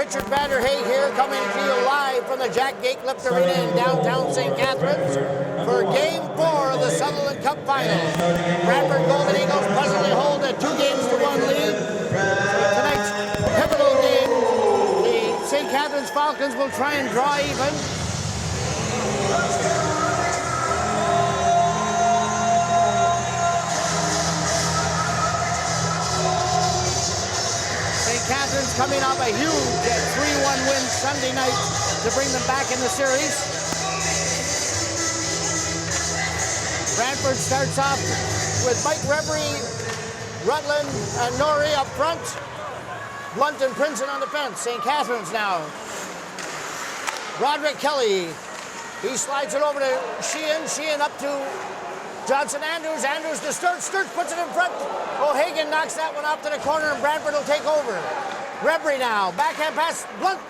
Richard Vanderhaeghe here, coming to you live from the Jack Gatecliff Arena in downtown St. Catharines for Game 4 of the Sutherland Cup final. Brantford Golden Eagles presently hold a 2-1 lead. Tonight's pivotal game, the St. Catharines Falcons will try and draw even. Catharines coming off a huge 3-1 win Sunday night to bring them back in the series. Brantford starts off with Mike Reverie, Rutland, and Norrie up front. Blunt and Princeton on defense. St. Catharines now. Roderick Kelly. He slides it over to Sheehan. Sheehan up to Johnson Andrews. Andrews to Sturts. Sturts puts it in front. O'Hagan knocks that one off to the corner, and Brantford will take over. Reverie now. Backhand pass. Blunt.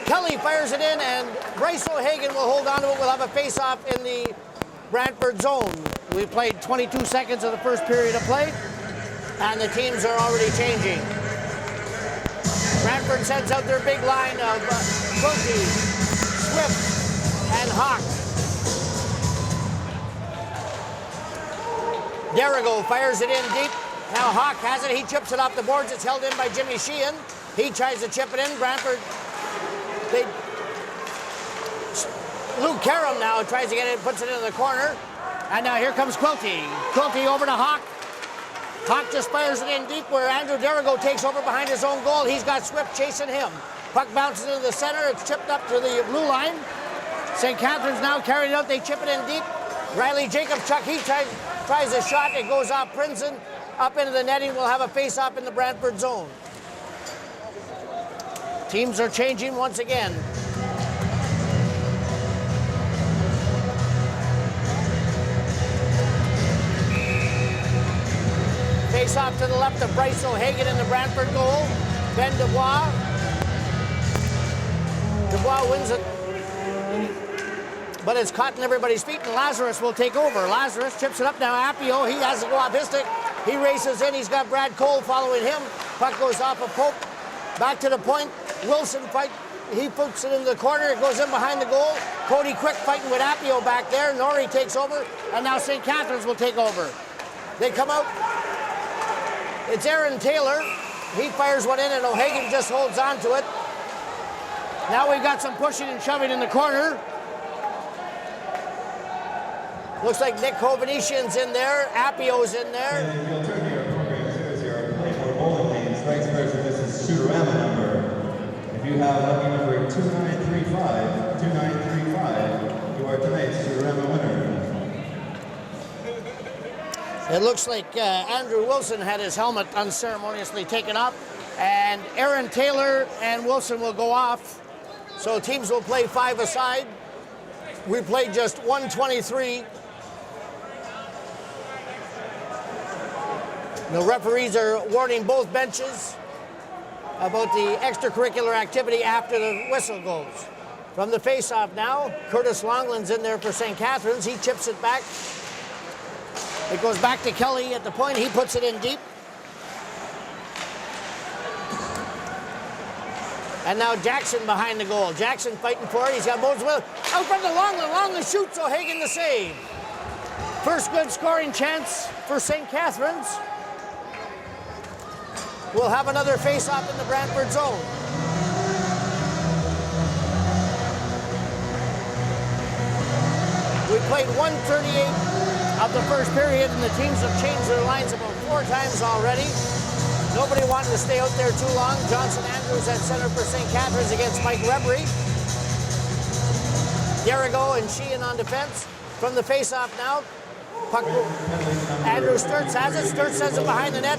Kelly fires it in, and Bryce O'Hagan will hold on to it. We'll have a face-off in the Brantford zone. We played 22 seconds of the first period of play, and the teams are already changing. Brantford sends out their big line of Quilty, Swift, and Hawk. Derrigo fires it in deep. Now Hawk has it. He chips it off the boards. It's held in by Jimmy Sheehan. He tries to chip it in. Brantford. Luke Karam now tries to get it, puts it in the corner. And now here comes Quilty. Quilty over to Hawk. Hawk just fires it in deep where Andrew Derrigo takes over behind his own goal. He's got Swift chasing him. Puck bounces into the center. It's chipped up to the blue line. St. Catharines now carrying it out. They chip it in deep. Riley Jacobchuk, he tries a shot. It goes off Princeton up into the netting. We'll have a face-off in the Brantford zone. Teams are changing once again. Face-off to the left of Bryce O'Hagan in the Brantford goal. Ben Dubois. Dubois wins it, but it's caught in everybody's feet, and Lazarus will take over. Lazarus chips it up now. Appio, he has to go off his stick. He races in. He's got Brad Cole following him. Puck goes off of Pope. Back to the point. Wilson fight. He puts it in the corner. It goes in behind the goal. Cody Quick fighting with Appio back there. Norrie takes over, and now St. Catharines will take over. They come out. It's Aaron Taylor. He fires one in, and O'Hagan just holds on to it. Now we've got some pushing and shoving in the corner. Looks like Nick Hovhanessian's in there. Appio's in there. And you'll turn to your program series here. Playmore bowling game strikes first. This is Shooterama number. If you have lucky number 2935, you are tonight's Shooterama winner. It looks like Andrew Wilson had his helmet unceremoniously taken off, and Aaron Taylor and Wilson will go off. So teams will play 5 aside. We played just 123. The referees are warning both benches about the extracurricular activity after the whistle goes. From the face-off now, Curtis Longland's in there for St. Catharines. He chips it back. It goes back to Kelly at the point. He puts it in deep. And now Jackson behind the goal. Jackson fighting for it. He's got Moses with it. Out front to Longland. Longland shoots. O'Hagan the save. First good scoring chance for St. Catharines. We'll have another face-off in the Brantford zone. We played 138 of the first period, and the teams have changed their lines about 4 times already. Nobody wanted to stay out there too long. Johnson Andrews at center for St. Catharines against Mike Rebry. Derigo and Sheehan on defense. From the face-off now, puck. Andrew Sturts has it. Sturts has it behind the net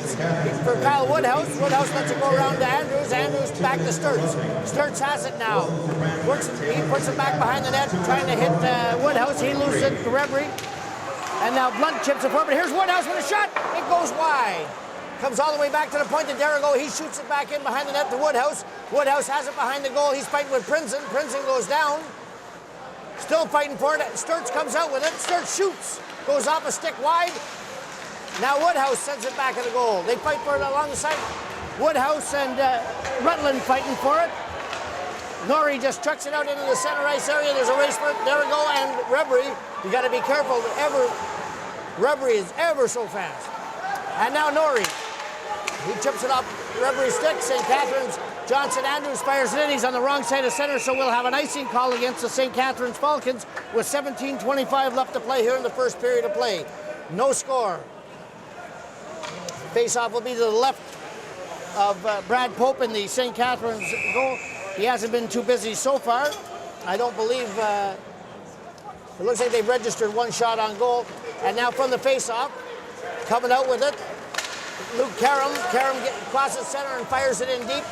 for Kyle Woodhouse. Woodhouse lets it go around to Andrews. Andrews back to Sturts. Sturts has it now. He puts it back behind the net, trying to hit Woodhouse. He loses it to Rebry. And now Blunt chips it forward. Here's Woodhouse with a shot. It goes wide. Comes all the way back to the point to Derigo. He shoots it back in behind the net to Woodhouse. Woodhouse has it behind the goal. He's fighting with Prinzen. Prinzen goes down. Still fighting for it. Sturts comes out with it. Sturts shoots. Goes off a stick wide. Now Woodhouse sends it back at the goal. They fight for it along the side. Woodhouse and Rutland fighting for it. Norrie just trucks it out into the center ice area. There's a race for it. Derigo and Rebry. You got to be careful. Rebry is ever so fast. And now Norrie. He chips it up. Rebry's stick. St. Catharines. Johnson Andrews fires it in. He's on the wrong side of center, so we'll have an icing call against the St. Catharines Falcons with 17:25 left to play here in the first period of play. No score. Face-off will be to the left of Brad Pope in the St. Catharines goal. He hasn't been too busy so far. I don't believe, it looks like they've registered 1 shot on goal. And now from the face-off, coming out with it, Luke Karam. Karam crosses center and fires it in deep.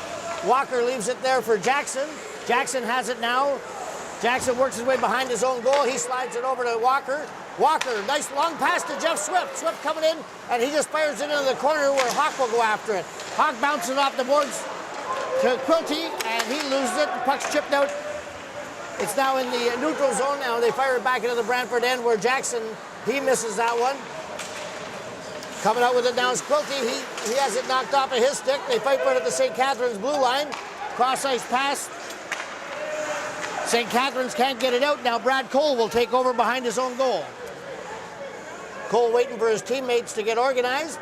Walker leaves it there for Jackson. Jackson has it now. Jackson works his way behind his own goal. He slides it over to Walker. Walker, nice long pass to Jeff Swift. Swift coming in, and he just fires it into the corner where Hawk will go after it. Hawk bounces off the boards to Quilty, and he loses it. The puck's chipped out. It's now in the neutral zone. Now they fire it back into the Brantford end where Jackson, he misses that one. Coming out with it now is Quilty. He has it knocked off of his stick. They fight for it at the St. Catharines blue line. Cross-ice pass. St. Catharines can't get it out. Now Brad Cole will take over behind his own goal. Cole waiting for his teammates to get organized.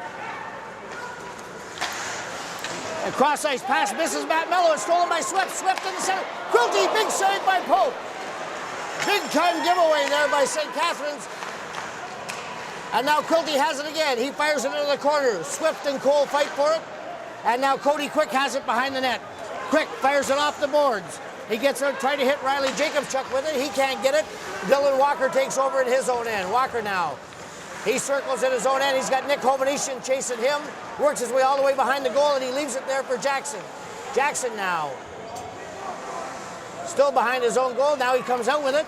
A cross-ice pass misses Matt Mello. It's stolen by Swift. Swift in the center. Quilty, big save by Pope. Big-time giveaway there by St. Catharines. And now Quilty has it again. He fires it into the corner. Swift and Cole fight for it. And now Cody Quick has it behind the net. Quick fires it off the boards. He gets there, trying to hit Riley Jacobchuk with it. He can't get it. Dylan Walker takes over at his own end. Walker now. He circles in his own end. He's got Nick Hovanesian chasing him. Works his way all the way behind the goal, and he leaves it there for Jackson. Jackson now. Still behind his own goal. Now he comes out with it.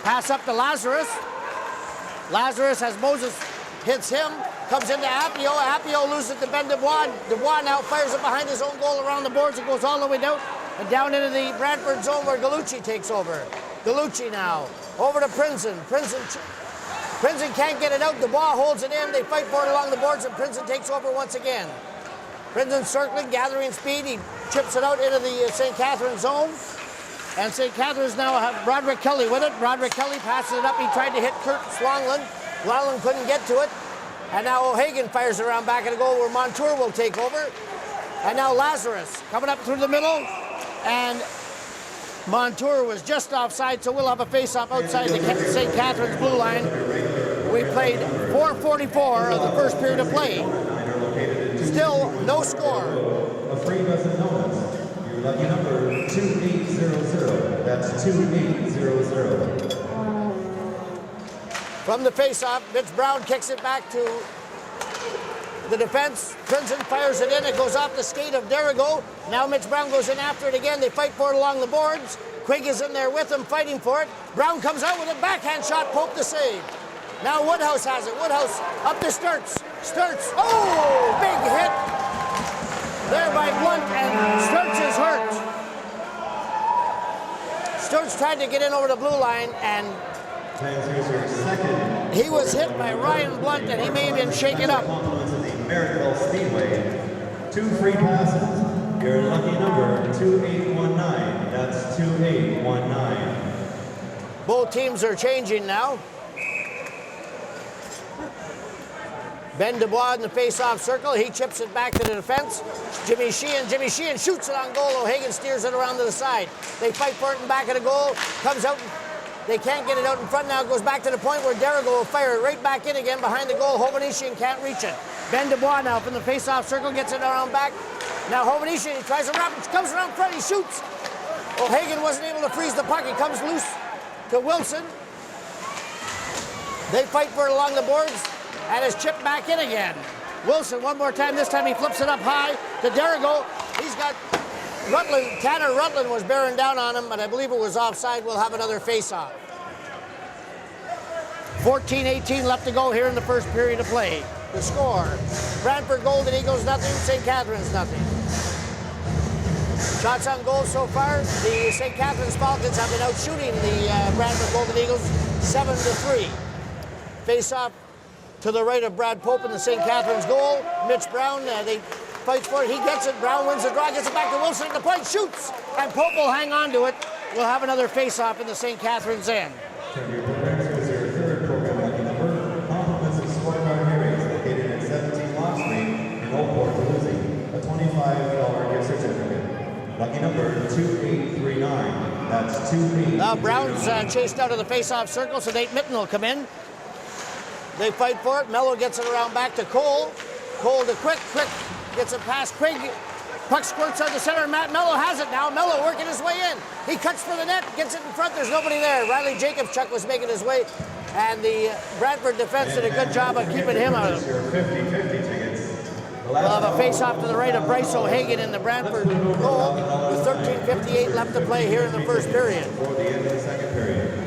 Pass up to Lazarus. Lazarus, as Moses hits him, comes into Appio. Appio loses it to Ben Dubois. Dubois now fires it behind his own goal around the boards. It goes all the way down and down into the Brantford zone where Gallucci takes over. Gallucci now over to Prinzen. Prinzen can't get it out. Dubois holds it in. They fight for it along the boards, and Prinzen takes over once again. Prinzen circling, gathering speed. He chips it out into the St. Catharines zone. And St. Catharines now have Broderick Kelly with it. Broderick Kelly passes it up. He tried to hit Curtis Longland. Longland couldn't get to it. And now O'Hagan fires it around back of the goal where Montour will take over. And now Lazarus coming up through the middle. And Montour was just offside, so we'll have a face-off outside the St. Catharines blue line. We played 4:44 of the first period of play. Still no score. A free dozen donuts. Your lucky number 2800. That's 2800. From the face-off, Mitch Brown kicks it back to the defense. Princeton fires it in. It goes off the skate of Derigo. Now Mitch Brown goes in after it again. They fight for it along the boards. Quigg is in there with him, fighting for it. Brown comes out with a backhand shot. Pope the save. Now Woodhouse has it. Woodhouse up to Sturts. Sturts. Oh, big hit there by Blunt, and Sturts is hurt. Sturts tried to get in over the blue line, and he was hit by Ryan Blunt, and he may have been shaken up. Compliments of the Maryville Speedway. 2 free passes. Your lucky number 2819. That's 2819. Both teams are changing now. Ben Dubois in the face-off circle. He chips it back to the defense. Jimmy Sheehan shoots it on goal. O'Hagan steers it around to the side. They fight for it in back of the goal. Comes out. They can't get it out in front now. It goes back to the point where Derigo will fire it right back in again behind the goal. Hovhannissian can't reach it. Ben Dubois now from the face-off circle gets it around back. Now Hovhannissian, he tries to wrap it. Comes around front. He shoots. O'Hagan wasn't able to freeze the puck. He comes loose to Wilson. They fight for it along the boards. And is chipped back in again. Wilson, one more time. This time he flips it up high to Derigo. He's got Rutland. Tanner Rutland was bearing down on him, but I believe it was offside. We'll have another face-off. 14-18 left to go here in the first period of play. The score, Brantford Golden Eagles nothing, St. Catharines nothing. Shots on goal so far, the St. Catharines Falcons have been out shooting the Brantford Golden Eagles 7-3. Face-off to the right of Brad Pope in the St. Catharines goal. Mitch Brown, they fight for it. He gets it. Brown wins the draw, gets it back to Wilson at the point, shoots, and Pope will hang on to it. We'll have another face-off in the St. Catharines end. Your third program lucky number. Compliments of scorecard hearings located at 17 Lock Street in Old Port, Duluth. A $25 gift certificate. Lucky number 2839. That's 2839. Now Brown's chased out of the face-off circle, so Nate Mitten will come in. They fight for it. Mello gets it around back to Cole. Cole to Quick. Quick gets it past Quigg. Puck squirts out the center, and Matt Mello has it now. Mello working his way in. He cuts for the net, gets it in front. There's nobody there. Riley Jacobchuk was making his way, and the Brantford defense did a good job of keeping him out of it. We'll have a face-off to the right of Bryce O'Hagan in the Brantford goal with 13:58 left to play here in the first period. For the end of the second period.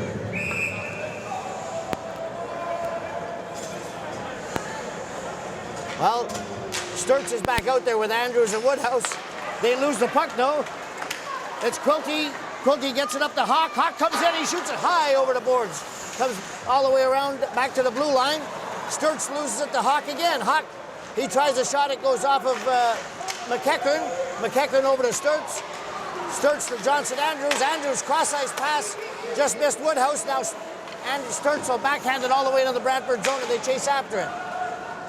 Well, Sturts is back out there with Andrews and Woodhouse. They lose the puck, though. It's Quilty. Quilty gets it up to Hawk. Hawk comes in. He shoots it high over the boards. Comes all the way around back to the blue line. Sturts loses it to Hawk again. Hawk, he tries a shot. It goes off of McEachern. McEachern over to Sturts. Sturts to Johnson Andrews. Andrews cross-ice pass. Just missed Woodhouse. Now Sturts will backhand it all the way to the Brantford zone, and they chase after it.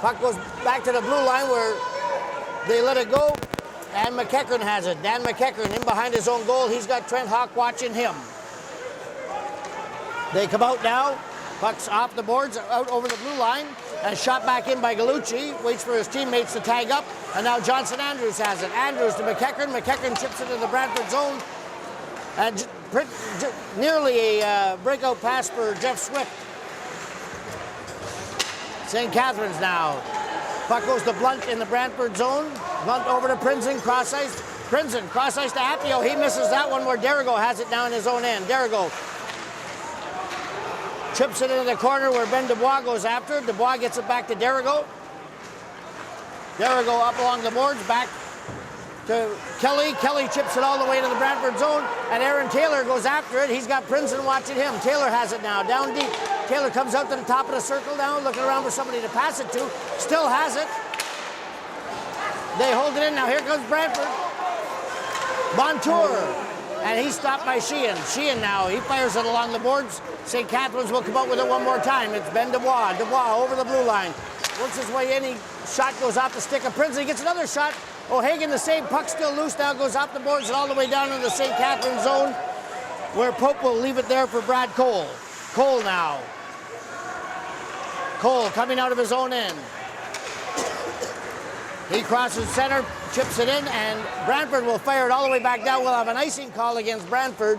Puck goes back to the blue line where they let it go, and McEachern has it. Dan McEachern in behind his own goal. He's got Trent Hawk watching him. They come out now. Puck's off the boards, out over the blue line, and shot back in by Gallucci. Waits for his teammates to tag up, and now Johnson Andrews has it. Andrews to McEachern. McEachern chips it in the Brantford zone, and nearly a breakout pass for Jeff Swift. St. Catharines now. Puck goes to Blunt in the Brantford zone. Blunt over to Prinzen, cross-ice. Prinzen, cross-ice to Appio. He misses that one where Derigo has it down his own end. Derigo chips it into the corner where Ben Dubois goes after it. Dubois gets it back to Derigo. Derigo up along the boards, back to Kelly. Kelly chips it all the way to the Brantford zone, and Aaron Taylor goes after it. He's got Prinzen watching him. Taylor has it now, down deep. Taylor comes out to the top of the circle now, looking around for somebody to pass it to. Still has it. They hold it in. Now here comes Brantford. Montour. And he's stopped by Sheehan. Sheehan now, he fires it along the boards. St. Catharines will come out with it one more time. It's Ben Dubois. Dubois over the blue line. Works his way in. Shot goes off the stick of Prince. He gets another shot. O'Hagan the same. Puck still loose now. Goes off the boards and all the way down into the St. Catharines zone, where Pope will leave it there for Brad Cole. Cole now. Cole coming out of his own end. He crosses center, chips it in, and Brantford will fire it all the way back down. We'll have an icing call against Brantford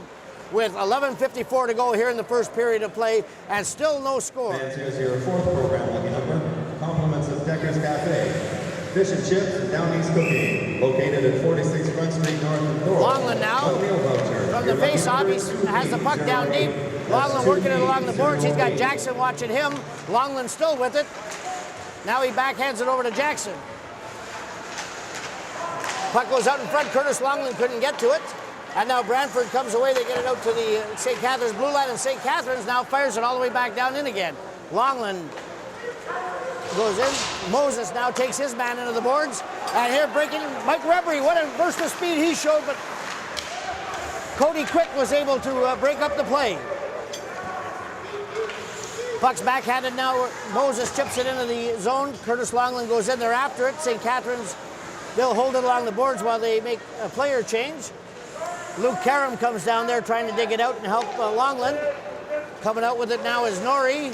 with 11:54 to go here in the first period of play, and still no score. And here's your fourth program lucky number. Compliments of Decker's Cafe. Fish and chips and Down East Cooking. Located at 46 Front Street North and North. Longland now, from the face-off, he has the puck down deep. Longland working it along the boards. He's got Jackson watching him. Longland still with it. Now he backhands it over to Jackson. Puck goes out in front. Curtis Longland couldn't get to it. And now Brantford comes away. They get it out to the St. Catharines blue line, and St. Catharines now fires it all the way back down in again. Longland goes in. Moses now takes his man into the boards. And here breaking, Mike Rebry, what a burst of speed he showed, but Cody Quick was able to break up the play. Puck's backhanded now. Moses chips it into the zone. Curtis Longland goes in there after it. St. Catharines, they'll hold it along the boards while they make a player change. Luke Karam comes down there trying to dig it out and help Longland. Coming out with it now is Norrie.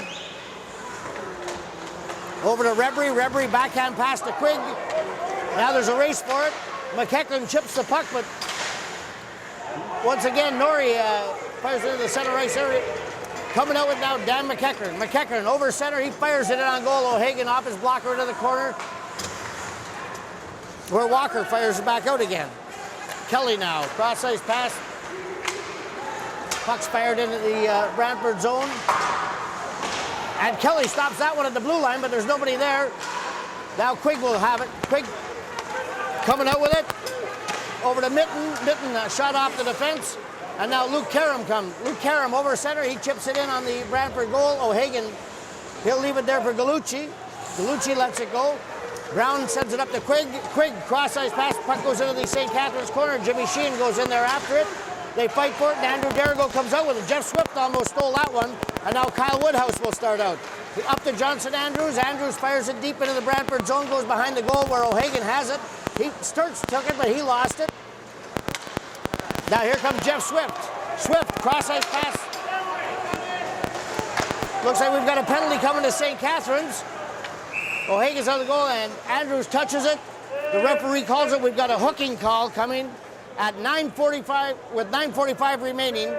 Over to Rebry. Rebry backhand pass to Quigg. Now there's a race for it. McEachran chips the puck, but once again Norrie fires into the center ice area. Coming out with now Dan McEachran. McEachran over center. He fires it in on goal. O'Hagan off his blocker into the corner, where Walker fires it back out again. Kelly now, cross-ice pass. Puck's fired into the Brantford zone. And Kelly stops that one at the blue line, but there's nobody there. Now Quigg will have it. Quigg coming out with it. Over to Mitten. Mitten shot off the defense. And now Luke Karam comes. Luke Karam over center. He chips it in on the Brantford goal. O'Hagan, he'll leave it there for Gallucci. Gallucci lets it go. Brown sends it up to Quigg. Quigg, cross-ice pass. Puck goes into the St. Catharines corner. Jimmy Sheehan goes in there after it. They fight for it, and Andrew Darrigo comes out with it. Jeff Swift almost stole that one. And now Kyle Woodhouse will start out. Up to Johnson Andrews. Andrews fires it deep into the Brantford zone. Goes behind the goal where O'Hagan has it. Sturts took it, but he lost it. Now here comes Jeff Swift. Swift, cross-ice pass. Looks like we've got a penalty coming to St. Catharines. O'Hagan's on the goal, and Andrews touches it. The referee calls it. We've got a hooking call coming at 9:45, with 9:45 remaining.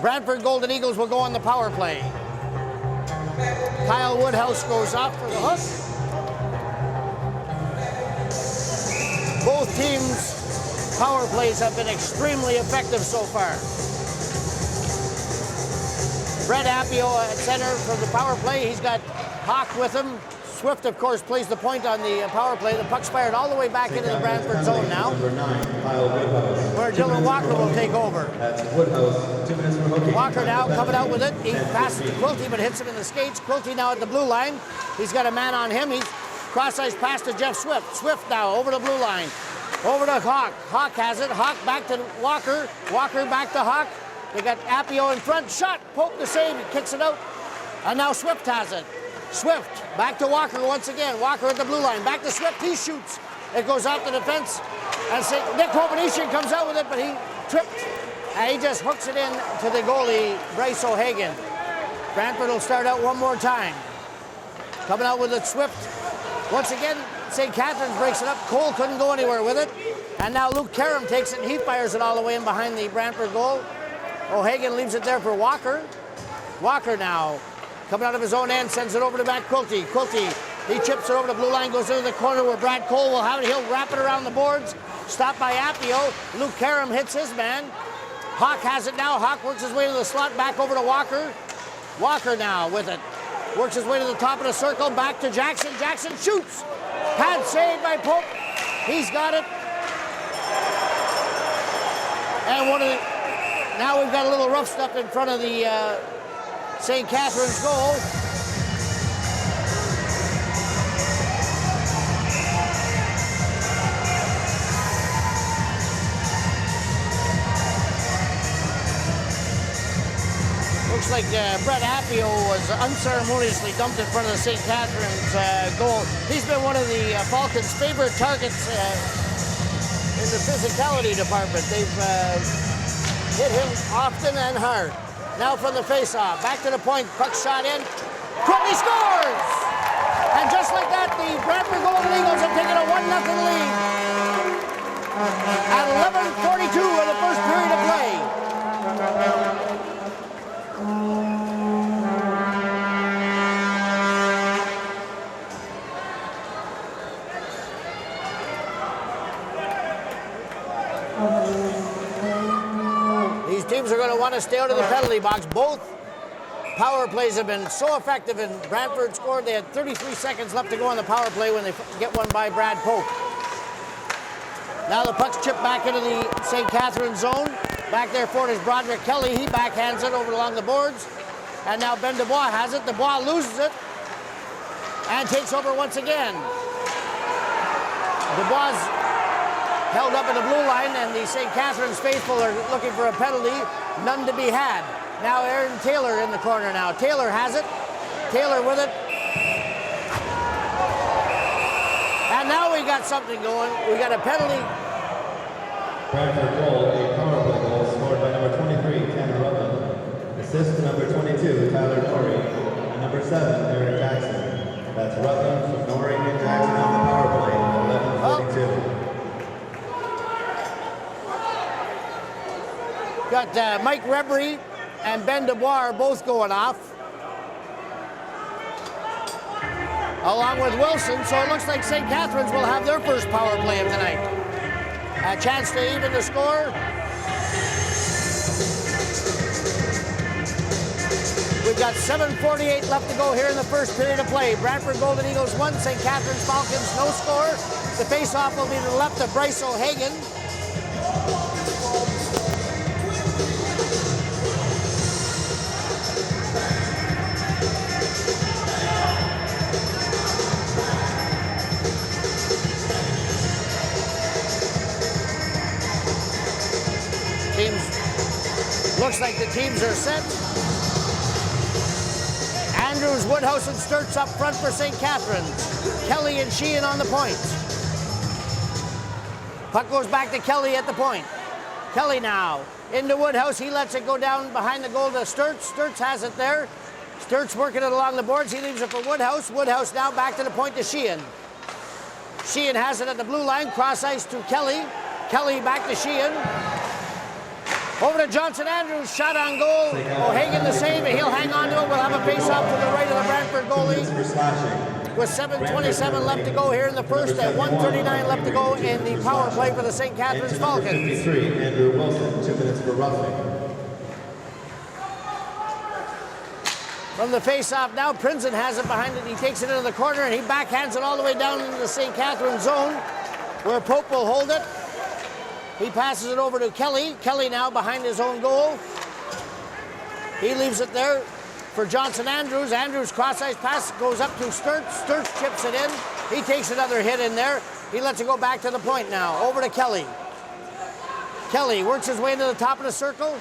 Brantford Golden Eagles will go on the power play. Kyle Woodhouse goes off for the hook. Both teams' power plays have been extremely effective so far. Brett Appio at center for the power play. He's got Hawk with him. Swift, of course, plays the point on the power play. The puck's fired all the way back into the Brantford zone now, where Dylan Walker will take over. That's Woodhouse, 2 minutes for hooking. Walker now coming out with it. He passes to Quilty, but hits him in the skates. Quilty now at the blue line. He's got a man on him. He's cross-ice pass to Jeff Swift. Swift now over the blue line. Over to Hawk. Hawk has it. Hawk back to Walker. Walker back to Hawk. They got Appio in front. Shot. Poke the save. He kicks it out. And now Swift has it. Swift back to Walker once again. Walker at the blue line. Back to Swift. He shoots. It goes off the defense. And Nick Hovenetian comes out with it, but he tripped. And he just hooks it in to the goalie, Bryce O'Hagan. Brantford will start out one more time. Coming out with it, Swift. Once again, St. Catharines breaks it up. Cole couldn't go anywhere with it. And now Luke Karam takes it, and he fires it all the way in behind the Brantford goal. O'Hagan leaves it there for Walker. Walker now, coming out of his own end, sends it over to Matt Quilty. Quilty, he chips it over the blue line, goes into the corner where Brad Cole will have it. He'll wrap it around the boards. Stopped by Appio. Luke Karam hits his man. Hawk has it now. Hawk works his way to the slot, back over to Walker. Walker now with it. Works his way to the top of the circle, back to Jackson. Jackson shoots. Pad saved by Pope. He's got it. And now we've got a little rough stuff in front of the St. Catharines goal. Looks like Brett Appio was unceremoniously dumped in front of the St. Catharines goal. He's been one of the Falcons' favorite targets in the physicality department. They've hit him often and hard. Now from the face-off, back to the point, puck shot in. Quilty scores! And just like that, the Brantford Golden Eagles have taken a 1-0 lead. at 11:42 of the first period of play. These teams are going to want to stay out of the penalty box. Both power plays have been so effective, and Brantford scored. They had 33 seconds left to go on the power play when they get one by Brad Pope. Now the puck's chipped back into the St. Catharines zone. Back there for it is Broderick Kelly. He backhands it over along the boards. And now Ben Dubois has it. Dubois loses it and takes over once again. Dubois held up in the blue line, and the St. Catharines faithful are looking for a penalty. None to be had. Now Aaron Taylor in the corner now. Taylor has it. Taylor with it. And now we got something going. We got a penalty. Brantford goal, a power play goal scored by number 23, Tanner Rutland. Assist to number 22, Tyler Norrie. And number 7, Eric Jackson. That's Rutland, Norrie, and Jackson on the power play at 11:42. Got Mike Rebry and Ben Dubois both going off, along with Wilson, so it looks like St. Catharines will have their first power play of the night. A chance to even the score. We've got 7:48 left to go here in the first period of play. Brantford Golden Eagles 1, St. Catharines Falcons no score. The face-off will be to the left of Bryce O'Hagan. Looks like the teams are set. Andrews, Woodhouse, and Sturts up front for St. Catharines. Kelly and Sheehan on the point. Puck goes back to Kelly at the point. Kelly now into Woodhouse. He lets it go down behind the goal to Sturts. Sturts has it there. Sturts working it along the boards. He leaves it for Woodhouse. Woodhouse now back to the point to Sheehan. Sheehan has it at the blue line. Cross ice to Kelly. Kelly back to Sheehan. Over to Johnson Andrews, shot on goal. O'Hagan the save, and he'll hang on to it. We'll have a face-off to the right of the Brantford goalie. With 7:27 left to go here in the first, and 1:39 left to go in the power play for the St. Catharines Falcons. 53, Andrew Wilson, 2 minutes for roughing. From the face-off now, Prinzen has it behind it. He takes it into the corner, and he backhands it all the way down into the St. Catharines zone, where Pope will hold it. He passes it over to Kelly. Kelly now behind his own goal. He leaves it there for Johnson Andrews. Andrews cross-ice pass goes up to Sturts. Sturts chips it in. He takes another hit in there. He lets it go back to the point now. Over to Kelly. Kelly works his way into the top of the circle.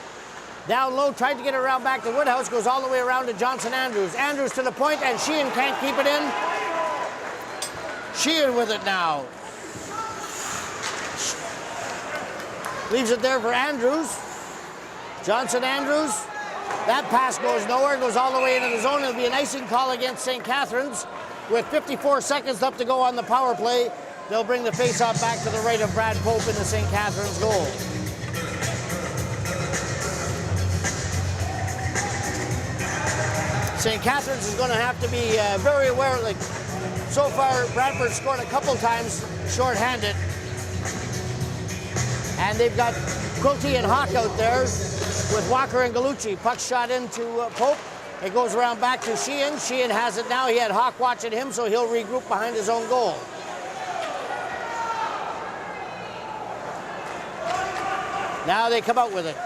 Down low, tried to get it around back to Woodhouse. Goes all the way around to Johnson Andrews. Andrews to the point, and Sheehan can't keep it in. Sheehan with it now. Leaves it there for Andrews. Johnson Andrews. That pass goes nowhere, goes all the way into the zone. It'll be an icing call against St. Catharines. With 54 seconds left to go on the power play, they'll bring the face-off back to the right of Brad Pope in the St. Catharines goal. St. Catharines is going to have to be very aware. Like, so far, Brantford scored a couple times shorthanded. And they've got Quilty and Hawk out there with Walker and Gallucci. Puck shot into Pope. It goes around back to Sheehan. Sheehan has it now. He had Hawk watching him, so he'll regroup behind his own goal. Now they come out with it.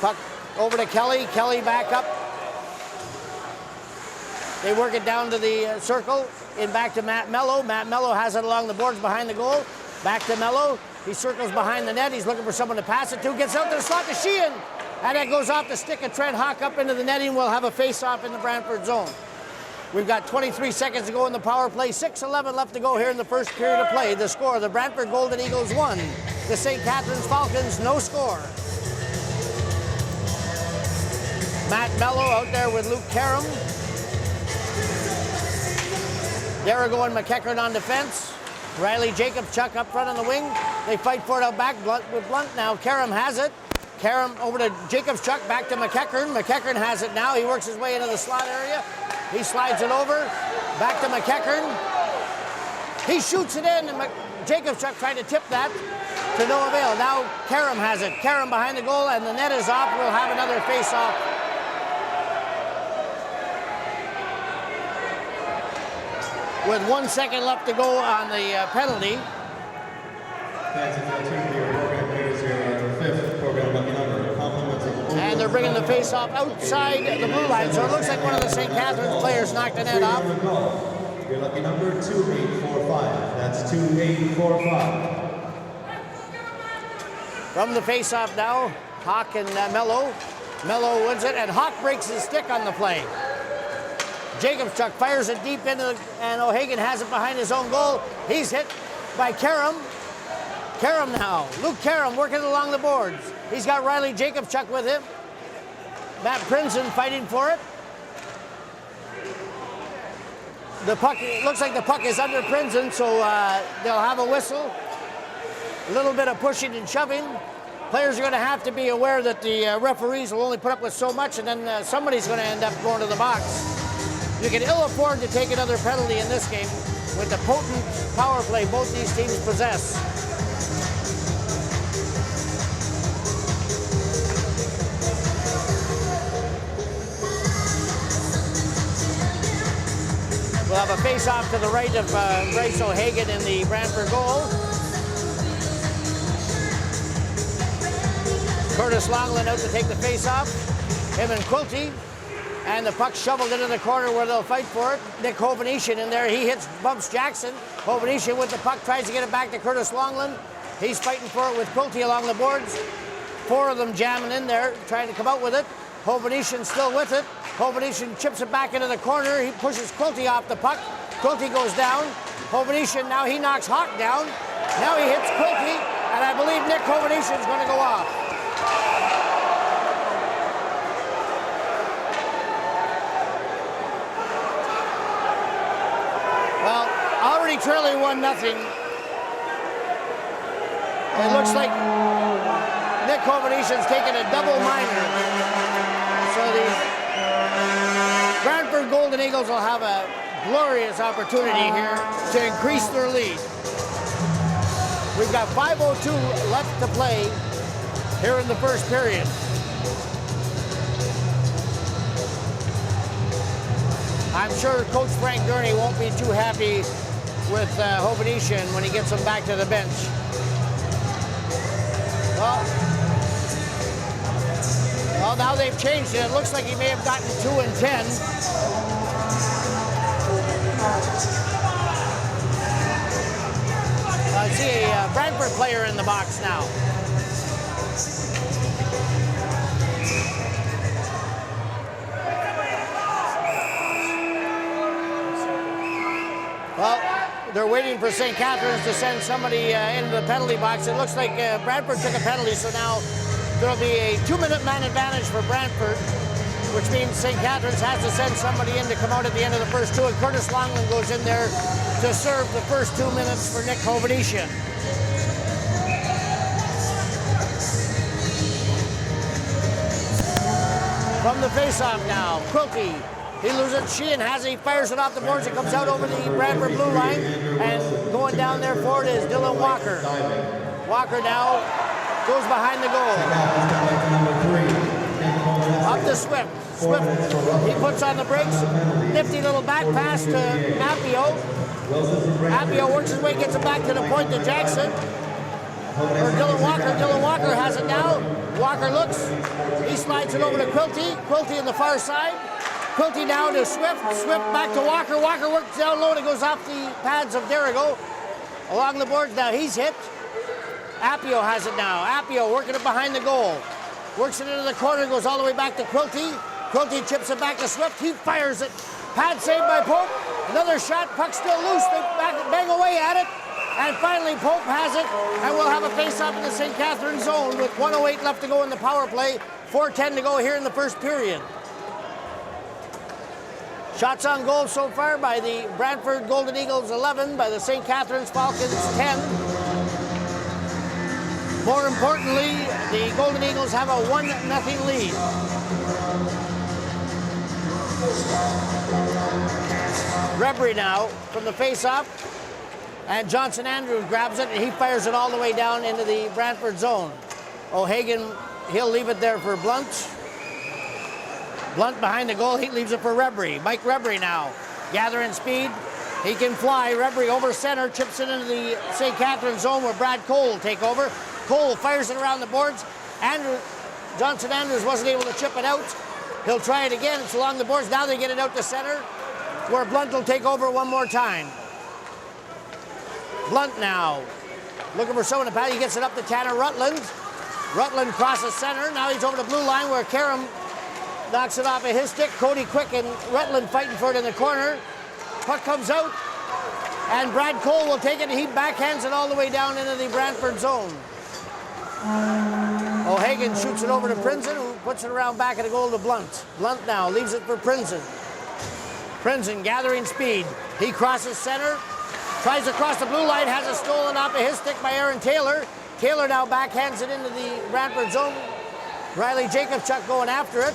Puck over to Kelly. Kelly back up. They work it down to the circle. In back to Matt Mello. Matt Mello has it along the boards behind the goal. Back to Mello. He circles behind the net. He's looking for someone to pass it to. Gets out to the slot to Sheehan. And that goes off the stick of Trent Hawk up into the netting. We'll have a face-off in the Brantford zone. We've got 23 seconds to go in the power play. 6:11 left to go here in the first period of play. The score, the Brantford Golden Eagles 1. The St. Catharines Falcons, no score. Matt Mello out there with Luke Karam. Derigo and McEachern on defense. Riley Jacobs-Chuck up front on the wing. They fight for it out back with Blunt now. Karam has it. Karam over to Jacobs-Chuck, back to McEachern. McEachern has it now. He works his way into the slot area. He slides it over. Back to McEachern. He shoots it in, and Jacobs-Chuck tried to tip that to no avail. Now Karam has it. Karam behind the goal, and the net is off. We'll have another face-off. With 1 second left to go on the penalty. And they're bringing the face-off outside the blue line, so it looks like one of the St. Catharines players knocked the net off. Your lucky number 2845. That's 2845. From the face-off now, Hawk and Mello. Mello wins it, and Hawk breaks his stick on the play. Jacobs-Chuck fires it deep into, and O'Hagan has it behind his own goal. He's hit by Karam. Karam now. Luke Karam working along the boards. He's got Riley Jacobs-Chuck with him. Matt Prinsen fighting for it. The puck, it looks like the puck is under Prinsen, so they'll have a whistle. A little bit of pushing and shoving. Players are going to have to be aware that the referees will only put up with so much, and then somebody's going to end up going to the box. You can ill afford to take another penalty in this game with the potent power play both these teams possess. We'll have a face-off to the right of Bryce O'Hagan in the Brantford goal. Curtis Longland out to take the face-off. Him and Quilty. And the puck shoveled into the corner where they'll fight for it. Nick Hovenish in there. He bumps Jackson. Hovenish with the puck, tries to get it back to Curtis Longland. He's fighting for it with Quilty along the boards. Four of them jamming in there, trying to come out with it. Hovenish still with it. Hovenish chips it back into the corner. He pushes Quilty off the puck. Quilty goes down. Hovenish now he knocks Hawk down. Now he hits Quilty, and I believe Nick Hovenish is going to go off. Well, already trailing 1-0. It looks like Nick Hovenish taking a double minor. So the Brantford Golden Eagles will have a glorious opportunity here to increase their lead. We've got 5:02 left to play here in the first period. I'm sure Coach Frank Gurney won't be too happy with Hovenish when he gets him back to the bench. Well, now they've changed it. It looks like he may have gotten 2 and 10. I see a Brantford player in the box now. Well, they're waiting for St. Catharines to send somebody into the penalty box. It looks like Brantford took a penalty, so now there'll be a 2-minute man advantage for Brantford, which means St. Catharines has to send somebody in to come out at the end of the first two, and Curtis Longland goes in there to serve the first 2 minutes for Nick Hovenish. From the face-off now, Quilty. He loses Sheehan has it. He fires it off the boards. It comes out over the Brantford blue line. And going down there for it is Dylan Walker. Walker now goes behind the goal. Up to Swift. Swift, he puts on the brakes. Nifty little back pass to Appio. Appio works his way, gets it back to the point to Jackson. Or Dylan Walker. Dylan Walker has it now. Walker looks. He slides it over to Quilty. Quilty on the far side. Quilty now to Swift. Swift back to Walker. Walker works down low and it goes off the pads of Derigo. Along the boards now. He's hit. Appio has it now. Appio working it behind the goal. Works it into the corner. Goes all the way back to Quilty. Quilty chips it back to Swift. He fires it. Pad saved by Pope. Another shot. Puck still loose. They bang away at it. And finally Pope has it. And we'll have a face-off in the St. Catharines zone with 1:08 left to go in the power play. 4:10 to go here in the first period. Shots on goal so far by the Brantford Golden Eagles 11, by the St. Catharines Falcons 10. More importantly, the Golden Eagles have a 1-0 lead. Rebry now from the face-off, and Johnson Andrews grabs it and he fires it all the way down into the Brantford zone. O'Hagan, he'll leave it there for Blunt. Blunt behind the goal, he leaves it for Rebry. Mike Rebry now, gathering speed. He can fly. Rebry over center, chips it into the St. Catharines zone where Brad Cole will take over. Cole fires it around the boards. Johnson Andrews wasn't able to chip it out. He'll try it again. It's along the boards. Now they get it out to center, where Blunt will take over one more time. Blunt now, looking for someone to pass. He gets it up to Tanner Rutland. Rutland crosses center. Now he's over the blue line where Karam knocks it off of his stick. Cody Quick and Rutland fighting for it in the corner. Puck comes out, and Brad Cole will take it, and he backhands it all the way down into the Brantford zone. O'Hagan shoots it over to Prinzen, who puts it around back of the goal to Blunt. Blunt now leaves it for Prinzen. Prinzen gathering speed. He crosses center, tries to cross the blue line, has it stolen off of his stick by Aaron Taylor. Taylor now backhands it into the Brantford zone. Riley Jacobchuk going after it.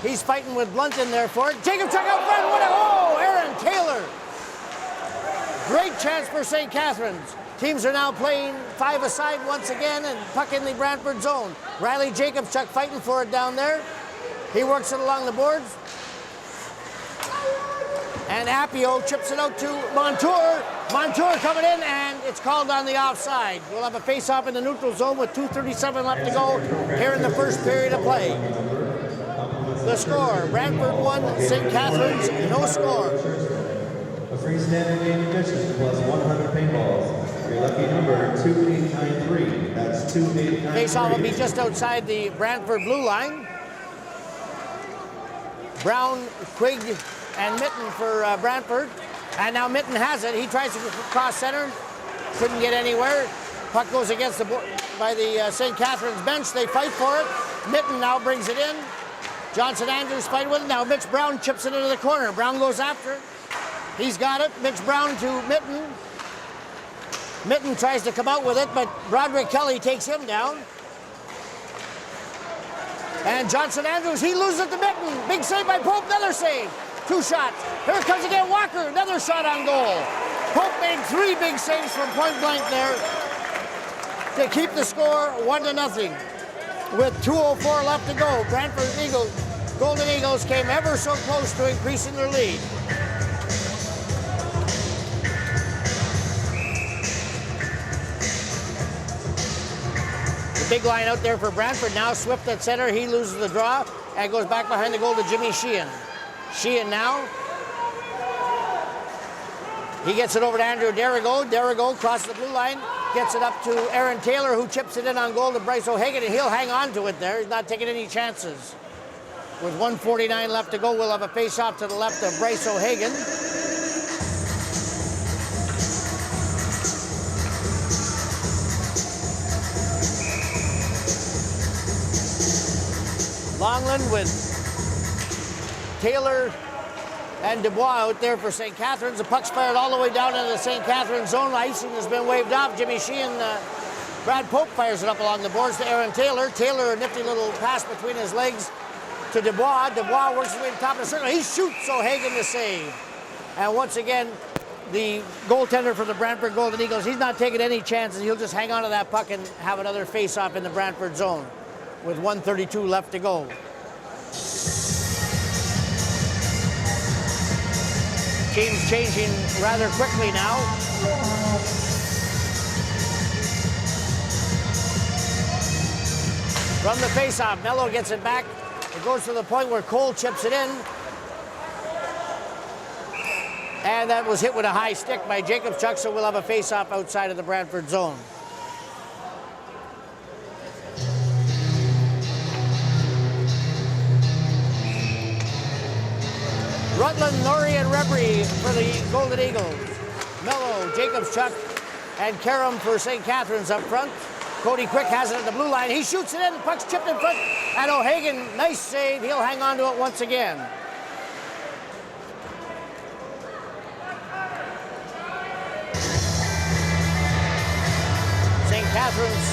He's fighting with Blunt in there for it. Jacobchuk out front, what a goal! Aaron Taylor. Great chance for St. Catharines. Teams are now playing 5-a-side once again and puck in the Brantford zone. Riley Jacobchuk fighting for it down there. He works it along the boards. And Appio chips it out to Montour. Montour coming in, and it's called on the offside. We'll have a face-off in the neutral zone with 2:37 left to go here in the first period of play. The score, Brantford 1, St. Catharines no score. A freestanding game addition plus 100 paintballs. Your lucky number 2893. That's 2893. Face-off will be just outside the Brantford blue line. Brown, Quigg, and Mitten for Brantford. And now Mitten has it. He tries to cross center. Couldn't get anywhere. Puck goes against by the St. Catharines bench. They fight for it. Mitten now brings it in. Johnson Andrews fighting with it. Now Mitch Brown chips it into the corner. Brown goes after it. He's got it. Mitch Brown to Mitten. Mitten tries to come out with it, but Broderick Kelly takes him down. And Johnson Andrews, he loses it to Mitten. Big save by Pope, another save. 2 shots. Here it comes again, Walker, another shot on goal. Pope made 3 big saves from point blank there to keep the score 1-0. With 2:04 left to go, Brantford Golden Eagles came ever so close to increasing their lead. The big line out there for Brantford. Now Swift at center. He loses the draw and goes back behind the goal to Jimmy Sheehan. Sheehan now. He gets it over to Andrew Derrigo. Derrigo crosses the blue line, gets it up to Aaron Taylor, who chips it in on goal to Bryce O'Hagan, and he'll hang on to it there. He's not taking any chances. With 1:49 left to go, we'll have a face-off to the left of Bryce O'Hagan. Longland with Taylor and Dubois out there for St. Catharines. The puck's fired all the way down into the St. Catharines zone. Icing has been waved off. Jimmy Sheehan, Brad Pope fires it up along the boards to Aaron Taylor. Taylor, a nifty little pass between his legs to Dubois. Dubois works his way to the top of the circle. He shoots O'Hagan to save. And once again, the goaltender for the Brantford Golden Eagles, he's not taking any chances. He'll just hang on to that puck and have another face-off in the Brantford zone with 1:32 left to go. Teams changing rather quickly now. From the face-off, Mello gets it back. It goes to the point where Cole chips it in. And that was hit with a high stick by Jacobchuk, so we'll have a face-off outside of the Brantford zone. Rutland, Norrie, and Rebry for the Golden Eagles. Mello, Jacobchuk, and Karam for St. Catharines up front. Cody Quick has it at the blue line. He shoots it in, the puck's chipped in front, and O'Hagan, nice save. He'll hang on to it once again. Catharines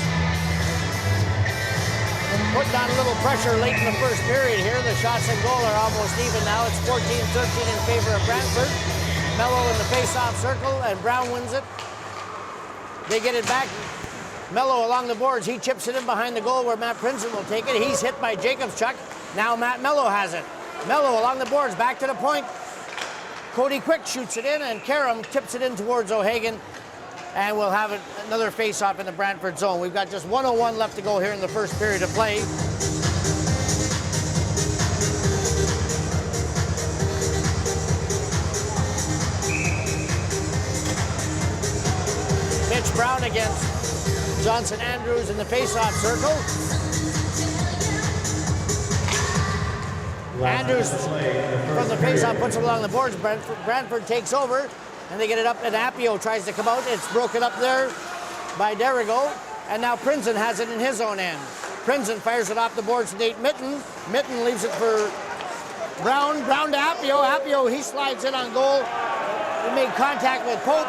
putting on a little pressure late in the first period here. The shots and goal are almost even now. It's 14-13 in favor of Brantford. Mello in the face-off circle, and Brown wins it. They get it back. Mello along the boards. He chips it in behind the goal where Matt Princeton will take it. He's hit by Jacobschuk. Now Matt Mello has it. Mello along the boards, back to the point. Cody Quick shoots it in, and Karam tips it in towards O'Hagan. And we'll have another face-off in the Brantford zone. We've got just 1:01 left to go here in the first period of play. Mitch Brown against Johnson Andrews in the face-off circle. Andrews from the face-off puts it along the boards. Brantford takes over, and they get it up, and Appio tries to come out. It's broken up there by Derrigo, and now Princeton has it in his own end. Princeton fires it off the boards to Nate Mitten. Mitten leaves it for Brown. Brown to Appio. Appio, he slides in on goal. He made contact with Pope,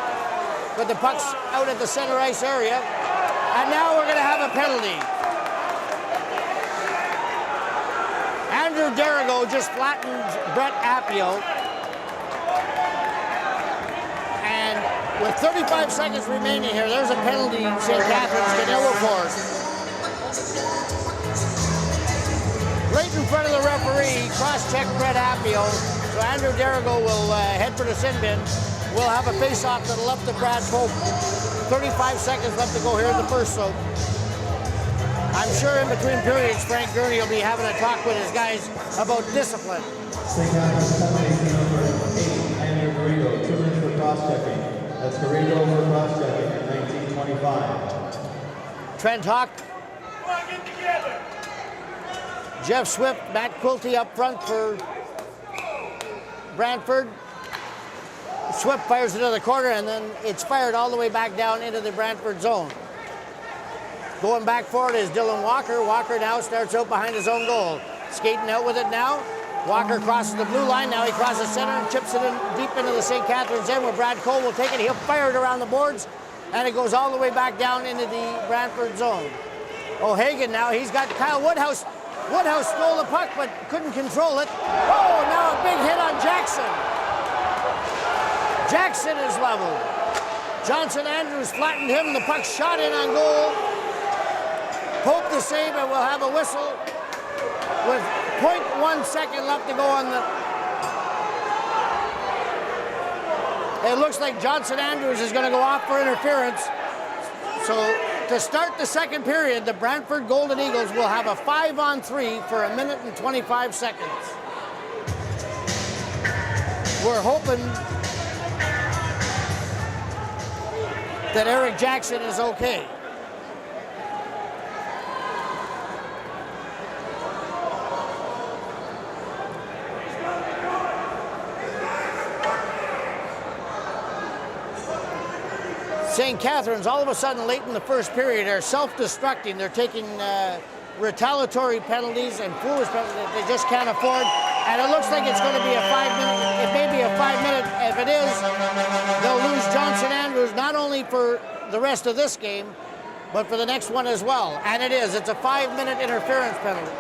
but the puck's out at the center ice area. And now we're going to have a penalty. Andrew Derrigo just flattened Brett Appio. And with 35 seconds remaining here, there's a penalty St. Catharines can ill afford. Right in front of the referee, cross-checked Brett Appio. So Andrew Derrigo will head for the sin bin. We'll have a face-off to the left of Brad Pope. 35 seconds left to go here in the first, so I'm sure in between periods, Frank Gurney will be having a talk with his guys about discipline. St. Catharines penalty number 8, Andrew Garrido, 2 minutes for cross-checking. That's Garrido for cross-checking at 19:25. Trent Hawk. Jeff Swift, Matt Quilty up front for Brantford. Swift fires it to the corner, and then it's fired all the way back down into the Brantford zone. Going back for it is Dylan Walker. Walker now starts out behind his own goal. Skating out with it now. Walker crosses the blue line. Now he crosses center and chips it in deep into the St. Catharines end where Brad Cole will take it. He'll fire it around the boards, and it goes all the way back down into the Brantford zone. O'Hagan now, he's got Kyle Woodhouse. Woodhouse stole the puck but couldn't control it. Oh, now a big hit on Jackson. Jackson is leveled. Johnson Andrews flattened him. The puck shot in on goal. Pope the save, and we'll have a whistle with 0.1 second left to go on the... It looks like Johnson Andrews is going to go off for interference. So to start the second period, the Brantford Golden Eagles will have a 5-on-3 for 1 minute and 25 seconds. We're hoping that Eric Jackson is okay. St. Catharines, all of a sudden, late in the first period, are self-destructing. They're taking retaliatory penalties and foolish penalties that they just can't afford. And it looks like it's going to be a 5-minute. It may be a 5-minute. If it is, they'll lose Johnson Andrews not only for the rest of this game, but for the next one as well. And it is. It's a 5-minute interference penalty.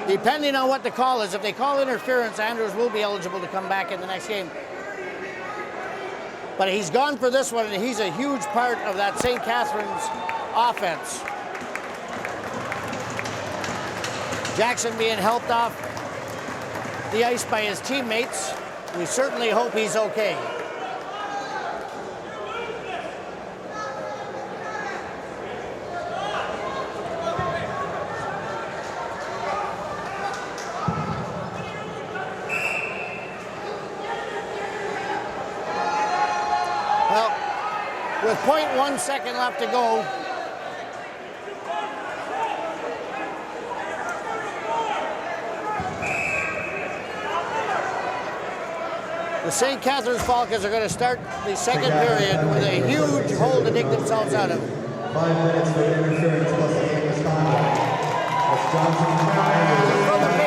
Depending on what the call is, if they call interference, Andrews will be eligible to come back in the next game. But he's gone for this one, and he's a huge part of that St. Catharines offense. Jackson being helped off the ice by his teammates. We certainly hope he's okay. With 0.1 second left to go, the St. Catharines Falcons are going to start the second period with a huge hole to dig themselves out of. 5 minutes for interference plus a game misconduct. That's Johnson.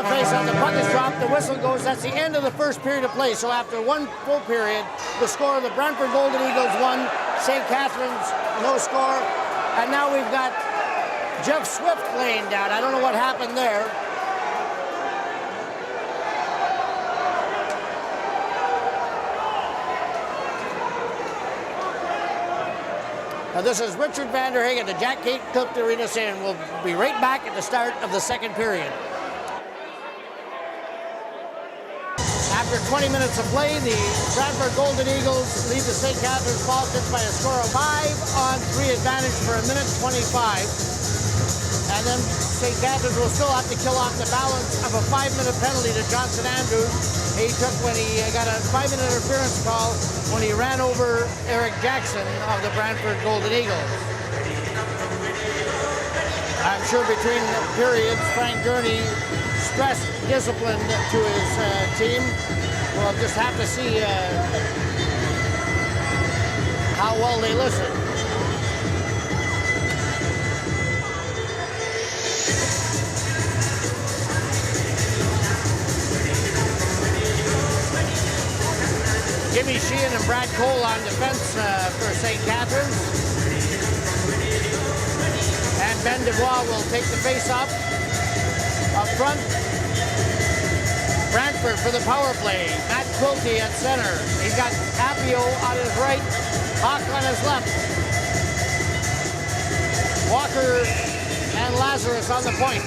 face-off. The puck is dropped. The whistle goes. That's the end of the first period of play. So after one full period, the score of the Brantford Golden Eagles 1, St. Catharines no score. And now we've got Jeff Swift laying down. I don't know what happened there. Now this is Richard Vanderhaeghe at the Jack Gatecliff Arena saying we'll be right back at the start of the second period. After 20 minutes of play, the Brantford Golden Eagles lead the St. Catharines Falcons by a score of 5-on-3 advantage for a minute 25. And then St. Catharines will still have to kill off the balance of a 5-minute penalty to Johnson Andrews. He took when he got a 5-minute interference call when he ran over Eric Jackson of the Brantford Golden Eagles. I'm sure between the periods, Frank Gurney stressed discipline to his team. We'll just have to see how well they listen. Jimmy Sheehan and Brad Cole on defense for St. Catharines. And Ben Dubois will take the face-off. Up front, Brantford for the power play. Matt Quilty at center. He's got Appio on his right, Hawk on his left. Walker and Lazarus on the point.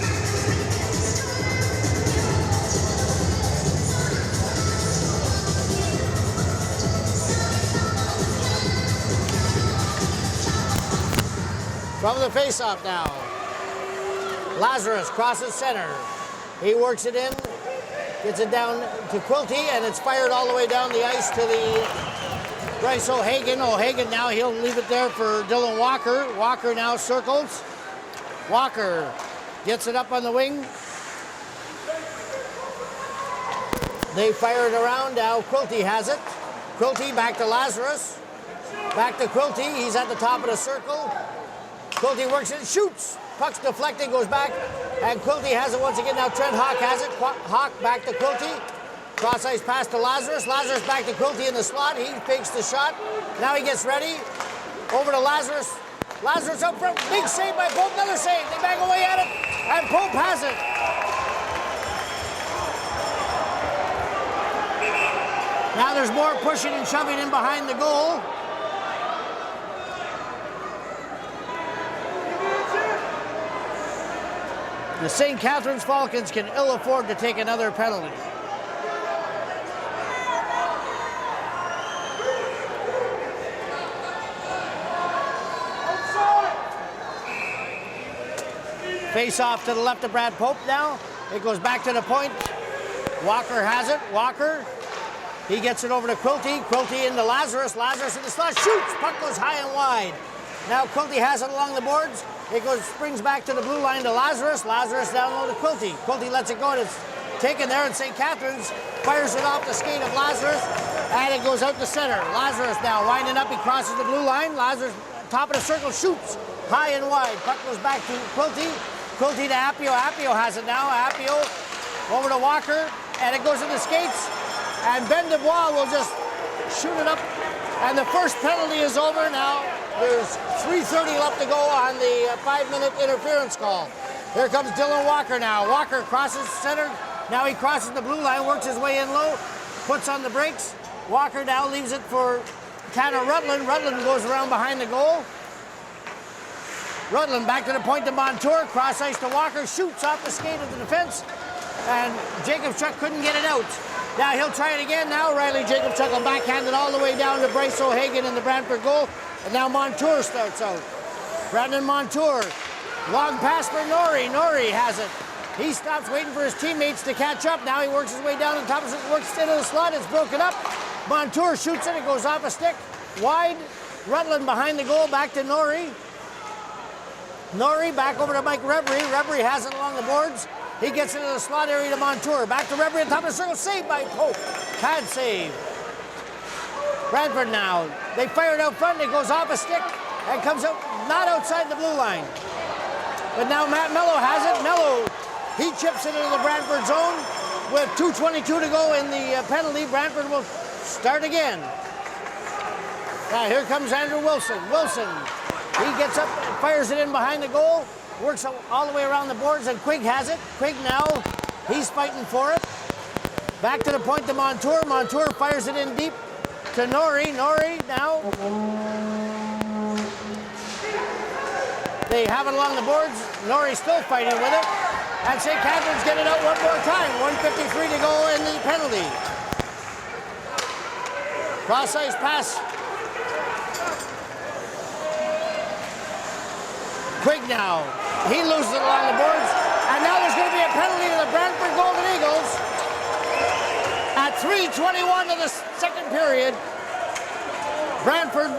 From the face-off now. Lazarus crosses center. He works it in, gets it down to Quilty, and it's fired all the way down the ice to the Bryce O'Hagan. O'Hagan now, he'll leave it there for Dylan Walker. Walker now circles. Walker gets it up on the wing. They fire it around. Now Quilty has it. Quilty back to Lazarus. Back to Quilty. He's at the top of the circle. Quilty works it, shoots. Puck's deflected, goes back, and Quilty has it once again. Now Trent Hawk has it. Hawk back to Quilty. Cross ice pass to Lazarus. Lazarus back to Quilty in the slot. He fakes the shot. Now he gets ready. Over to Lazarus. Lazarus up front. Big save by Pope. Another save. They bang away at it, and Pope has it. Now there's more pushing and shoving in behind the goal. The St. Catharines Falcons can ill afford to take another penalty. Face off to the left of Brad Pope now. It goes back to the point. Walker has it. Walker. He gets it over to Quilty. Quilty into Lazarus. Lazarus in the slot. Shoots. Puck goes high and wide. Now Quilty has it along the boards. It goes, springs back to the blue line to Lazarus. Lazarus down low to Quilty. Quilty lets it go, and it's taken there, and St. Catharines fires it off the skate of Lazarus, and it goes out to center. Lazarus now winding up. He crosses the blue line. Lazarus, top of the circle, shoots high and wide. Puck goes back to Quilty. Quilty to Appio. Appio has it now. Appio over to Walker, and it goes in the skates, and Ben Dubois will just shoot it up, and the first penalty is over now. There's 3:30 left to go on the 5-minute interference call. Here comes Dylan Walker now. Walker crosses center. Now he crosses the blue line, works his way in low, puts on the brakes. Walker now leaves it for Tanner Rutland. Rutland goes around behind the goal. Rutland back to the point to Montour. Cross ice to Walker. Shoots off the skate of the defense. And Jacobchuk couldn't get it out. Now he'll try it again. Now Riley Jacobchuk will backhand it all the way down to Bryce O'Hagan in the Brantford goal. And now Montour starts out. Brandon Montour. Long pass for Norrie. Norrie has it. He stops waiting for his teammates to catch up. Now he works his way down the top of it, works into the slot. It's broken up. Montour shoots it. It goes off a stick. Wide. Rutland behind the goal. Back to Norrie. Norrie back over to Mike Reverie. Reverie has it along the boards. He gets into the slot area to Montour. Back to Reverie on top of the circle. Saved by Pope. Pad save. Brantford now. They fire it out front. It goes off a stick and comes out not outside the blue line. But now Matt Mello has it. Mello He chips it into the Brantford zone. With 2:22 to go in the penalty, Brantford will start again. Now here comes Andrew Wilson. Wilson, he gets up and fires it in behind the goal. Works all the way around the boards, and Quigg has it. Quigg now, he's fighting for it. Back to the point to Montour. Montour fires it in deep to Norrie. Norrie now. They have it along the boards. Norrie still fighting with it. And St. Catharines get it out one more time. 1:53 to go in the penalty. Cross-ice pass. Quigg now. He loses it along the boards. And now there's going to be a penalty to the Brantford Golden Eagles. At 3:21 of the second period, Brantford,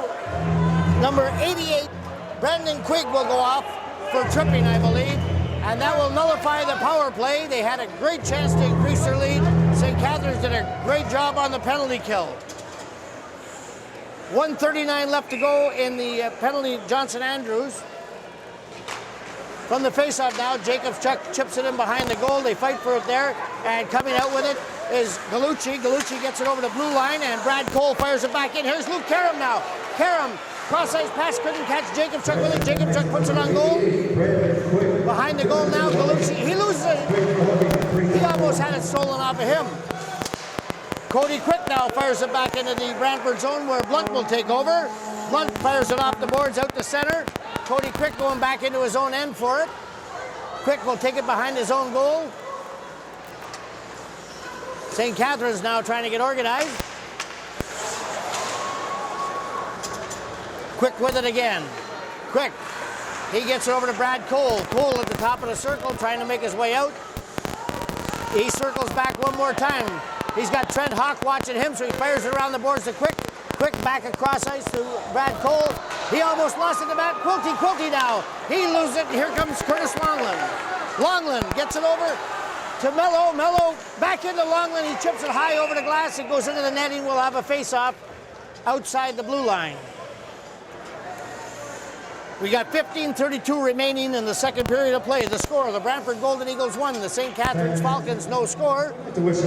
number 88, Brendan Quigg will go off for tripping, I believe. And that will nullify the power play. They had a great chance to increase their lead. St. Catharines did a great job on the penalty kill. 1:39 left to go in the penalty, Johnson Andrews. From the faceoff now, Jacobs chips it in behind the goal. They fight for it there. And coming out with it is Galucci. Galucci gets it over the blue line, and Brad Cole fires it back in. Here's Luke Karam now. Karam, cross-ice pass, couldn't catch Jacobchuk with it. Jacobchuk puts it on goal. Behind the goal now, Galucci. He loses it. He almost had it stolen off of him. Cody Quick now fires it back into the Brantford zone where Blunt will take over. Blunt fires it off the boards out to center. Cody Quick going back into his own end for it. Quick will take it behind his own goal. St. Catharines now trying to get organized. Quick with it again. Quick. He gets it over to Brad Cole. Cole at the top of the circle trying to make his way out. He circles back one more time. He's got Trent Hawk watching him, so he fires it around the boards to Quick. Quick back across ice to Brad Cole. He almost lost it to Matt Quilty now. He loses it. Here comes Curtis Longland. Longland gets it over to Mello. Mello back into Longland. He chips it high over the glass. It goes into the netting. We'll have a face-off outside the blue line. We got 15:32 remaining in the second period of play. The score, the Brantford Golden Eagles 1, the St. Catharines Falcons no score. There's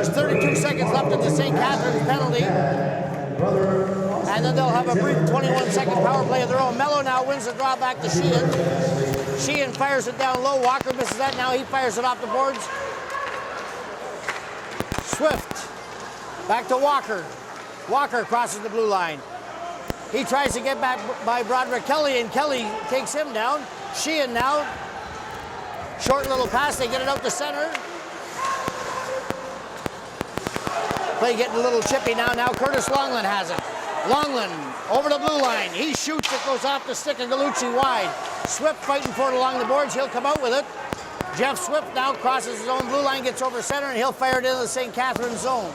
32 seconds left in the St. Catharines penalty. And then they'll have a brief 21-second power play of their own. Mello now wins the draw back to Sheehan. Sheehan fires it down low. Walker misses that. Now he fires it off the boards. Swift. Back to Walker. Walker crosses the blue line. He tries to get back by Broderick Kelly, and Kelly takes him down. Sheehan now. Short little pass. They get it out to center. Play getting a little chippy now. Now Curtis Longland has it. Longland over the blue line. He shoots. It goes off the stick of Galucci wide. Swift fighting for it along the boards. He'll come out with it. Jeff Swift now crosses his own blue line, gets over center, and he'll fire it into the St. Catharines zone,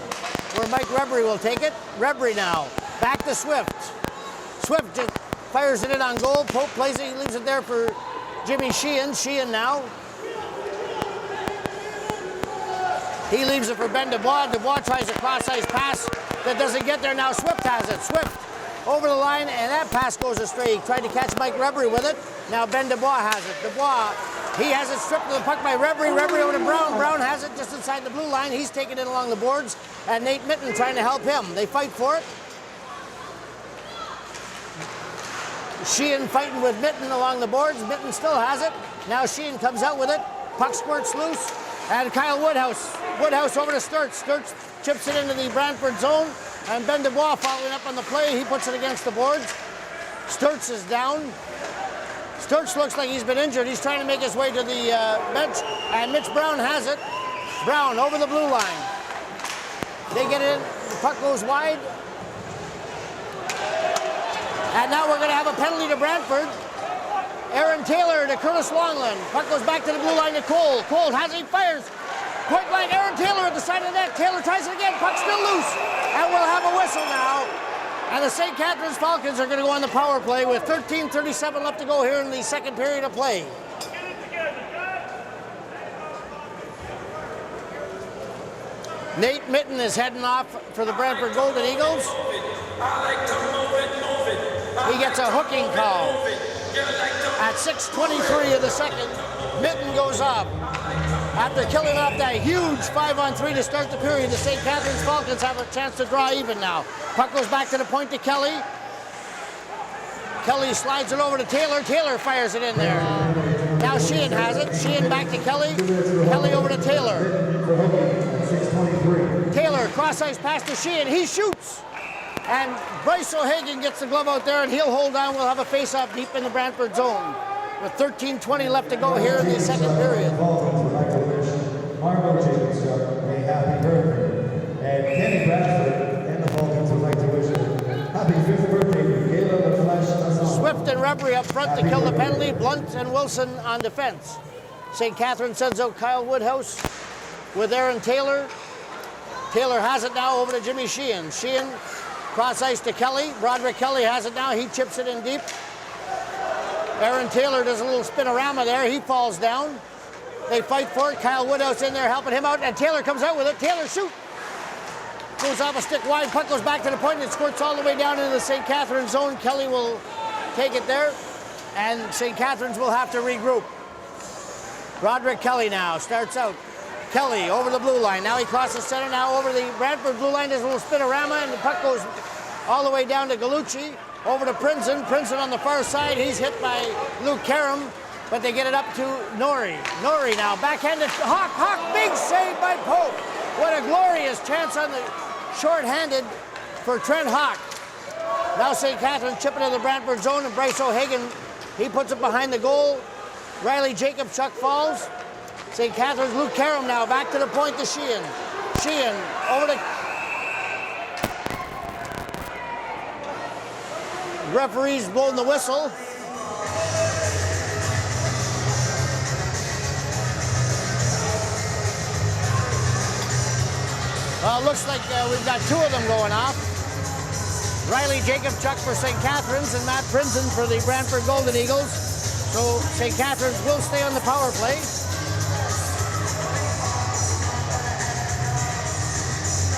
where Mike Rebry will take it. Rebry now. Back to Swift. Swift just fires it in on goal. Pope plays it. He leaves it there for Jimmy Sheehan. Sheehan now. He leaves it for Ben Dubois. Dubois tries a cross-ice pass that doesn't get there. Now Swift has it. Swift over the line, and that pass goes astray. He tried to catch Mike Rebry with it. Now Ben Dubois has it. Dubois, he has it stripped to the puck by Rebry. Rebry over to Brown. Brown has it just inside the blue line. He's taking it along the boards, and Nate Mitten trying to help him. They fight for it. Sheehan fighting with Mitten along the boards. Mitten still has it. Now Sheehan comes out with it. Puck squirts loose. And Kyle Woodhouse. Woodhouse over to Sturts. Sturts chips it into the Brantford zone. And Ben Dubois following up on the play. He puts it against the boards. Sturts is down. Sturts looks like he's been injured. He's trying to make his way to the bench. And Mitch Brown has it. Brown over the blue line. They get it in. The puck goes wide. And now we're going to have a penalty to Brantford. Aaron Taylor to Curtis Longland. Puck goes back to the blue line to Cole. Cole has it, he fires. Point blank, Aaron Taylor at the side of the net. Taylor tries it again, puck still loose. And we'll have a whistle now. And the St. Catharines Falcons are going to go on the power play with 13:37 left to go here in the second period of play. Nate Mitten is heading off for the Brantford Golden Eagles. He gets a hooking call. At 6:23 of the second, mitten goes up. After killing off that huge 5-on-3 to start the period, the St. Catharines Falcons have a chance to draw even now. Puck goes back to the point to Kelly. Kelly slides it over to Taylor. Taylor fires it in there. Now Sheehan has it. Sheehan back to Kelly. Kelly over to Taylor. Taylor, cross-ice pass to Sheehan. He shoots. And Bryce O'Hagan gets the glove out there, and he'll hold on. We'll have a face-off deep in the Brantford zone. With 13:20 left to go here in the second period. Margot James a happy birthday. And Kenny Bradford and the Falcons would like to wish a happy 5th birthday to Gayla the Flash. Swift and Reverie up front to kill the penalty. Blunt and Wilson on defense. St. Catharines sends out Kyle Woodhouse with Aaron Taylor. Taylor has it now over to Jimmy Sheehan. Sheehan cross ice to Kelly. Broderick Kelly has it now. He chips it in deep. Aaron Taylor does a little spinorama there. He falls down. They fight for it. Kyle Woodhouse in there helping him out, and Taylor comes out with it. Taylor shoot. Goes off a stick wide. Puck goes back to the point and squirts all the way down into the St. Catharines zone. Kelly will take it there, and St. Catharines will have to regroup. Broderick Kelly now starts out. Kelly over the blue line. Now he crosses center. Now over the Brantford blue line. There's a little spinorama, and the puck goes all the way down to Gallucci. Over to Prinzen. Prinzen on the far side. He's hit by Luke Karam, but they get it up to Norrie. Norrie now backhanded. Hawk. Hawk. Big save by Pope. What a glorious chance on the short-handed for Trent Hawk. Now St. Catharines chipping into the Brantford zone, and Bryce O'Hagan, he puts it behind the goal. Riley Jacobchuk falls. St. Catharines, Luke Karam now back to the point to Sheehan. Sheehan over to... Referee's blowing the whistle. Well, it looks like we've got two of them going off. Riley Jacobchuk for St. Catharines and Matt Prinzen for the Brantford Golden Eagles. So St. Catharines will stay on the power play.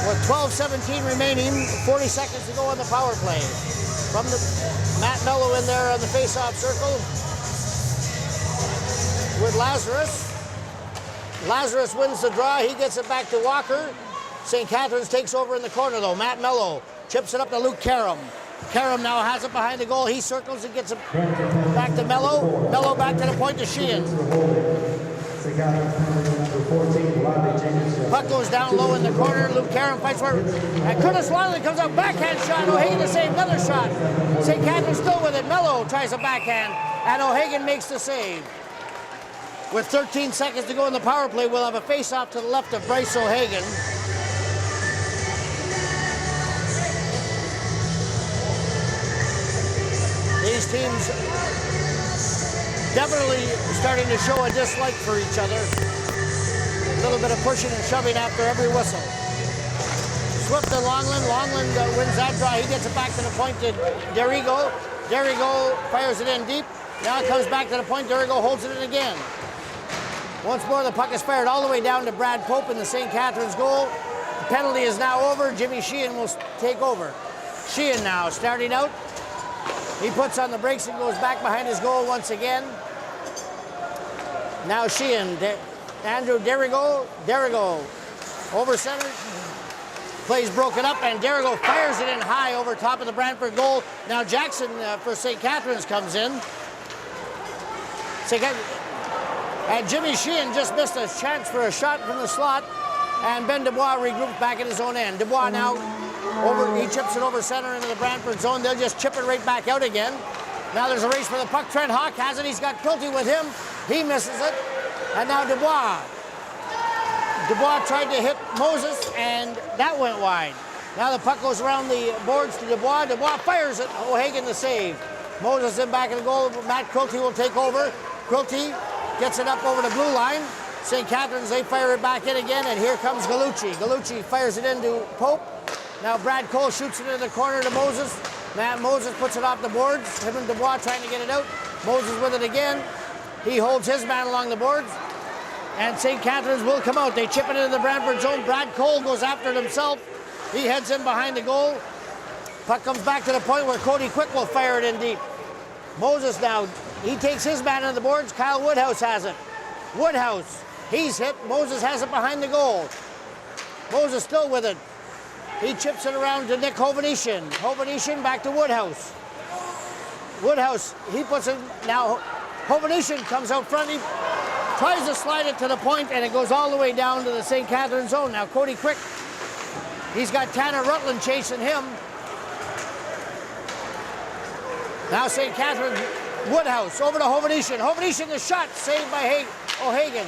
With 12:17 remaining, 40 seconds to go on the power play. From the Matt Mello in there on the face-off circle with Lazarus. Lazarus wins the draw. He gets it back to Walker. St. Catharines takes over in the corner, though. Matt Mello chips it up to Luke Karam. Karam now has it behind the goal. He circles and gets it back to Mello. Mello back to the point to Sheehan. Puck goes down low in the corner. Luke Karam fights for it. And Curtis Liley comes out. Backhand shot. O'Hagan to save. Another shot. St. Catharines still with it. Mello tries a backhand. And O'Hagan makes the save. With 13 seconds to go in the power play, we'll have a face-off to the left of Bryce O'Hagan. These teams definitely starting to show a dislike for each other. A little bit of pushing and shoving after every whistle. Swift and Longland. Longland wins that draw. He gets it back to the point to Derrigo. Derrigo fires it in deep. Now it comes back to the point. Derrigo holds it in again. Once more, the puck is fired all the way down to Brad Pope in the St. Catharines goal. The penalty is now over. Jimmy Sheehan will take over. Sheehan now starting out. He puts on the brakes and goes back behind his goal once again. Now Sheehan, Andrew Derrigo. Derrigo over center. Plays broken up, and Derrigo fires it in high over top of the Brantford goal. Now Jackson for St. Catharines comes in. And Jimmy Sheehan just missed a chance for a shot from the slot, and Ben Dubois regroups back at his own end. Dubois now he chips it over center into the Brantford zone. They'll just chip it right back out again. Now there's a race for the puck. Trent Hawk has it. He's got Quilty with him. He misses it. And now Dubois. Dubois tried to hit Moses, and that went wide. Now the puck goes around the boards to Dubois. Dubois fires it. O'Hagan the save. Moses in back of the goal. Matt Quilty will take over. Quilty gets it up over the blue line. St. Catharines, they fire it back in again, and here comes Gallucci. Gallucci fires it into Pope. Now Brad Cole shoots it into the corner to Moses. Matt Moses puts it off the boards. Him and Dubois trying to get it out. Moses with it again. He holds his man along the boards. And St. Catharines will come out. They chip it into the Brantford zone. Brad Cole goes after it himself. He heads in behind the goal. Puck comes back to the point where Cody Quick will fire it in deep. Moses now, he takes his man on the boards. Kyle Woodhouse has it. Woodhouse, he's hit. Moses has it behind the goal. Moses still with it. He chips it around to Nick Hovenish. Hovenish back to Woodhouse. Woodhouse, he puts it, now Hovenish comes out front. He tries to slide it to the point, and it goes all the way down to the St. Catharines zone. Now Cody Crick, he's got Tanner Rutland chasing him. Now St. Catharines, Woodhouse over to Hovenish. Hovenish, the shot, saved by O'Hagan.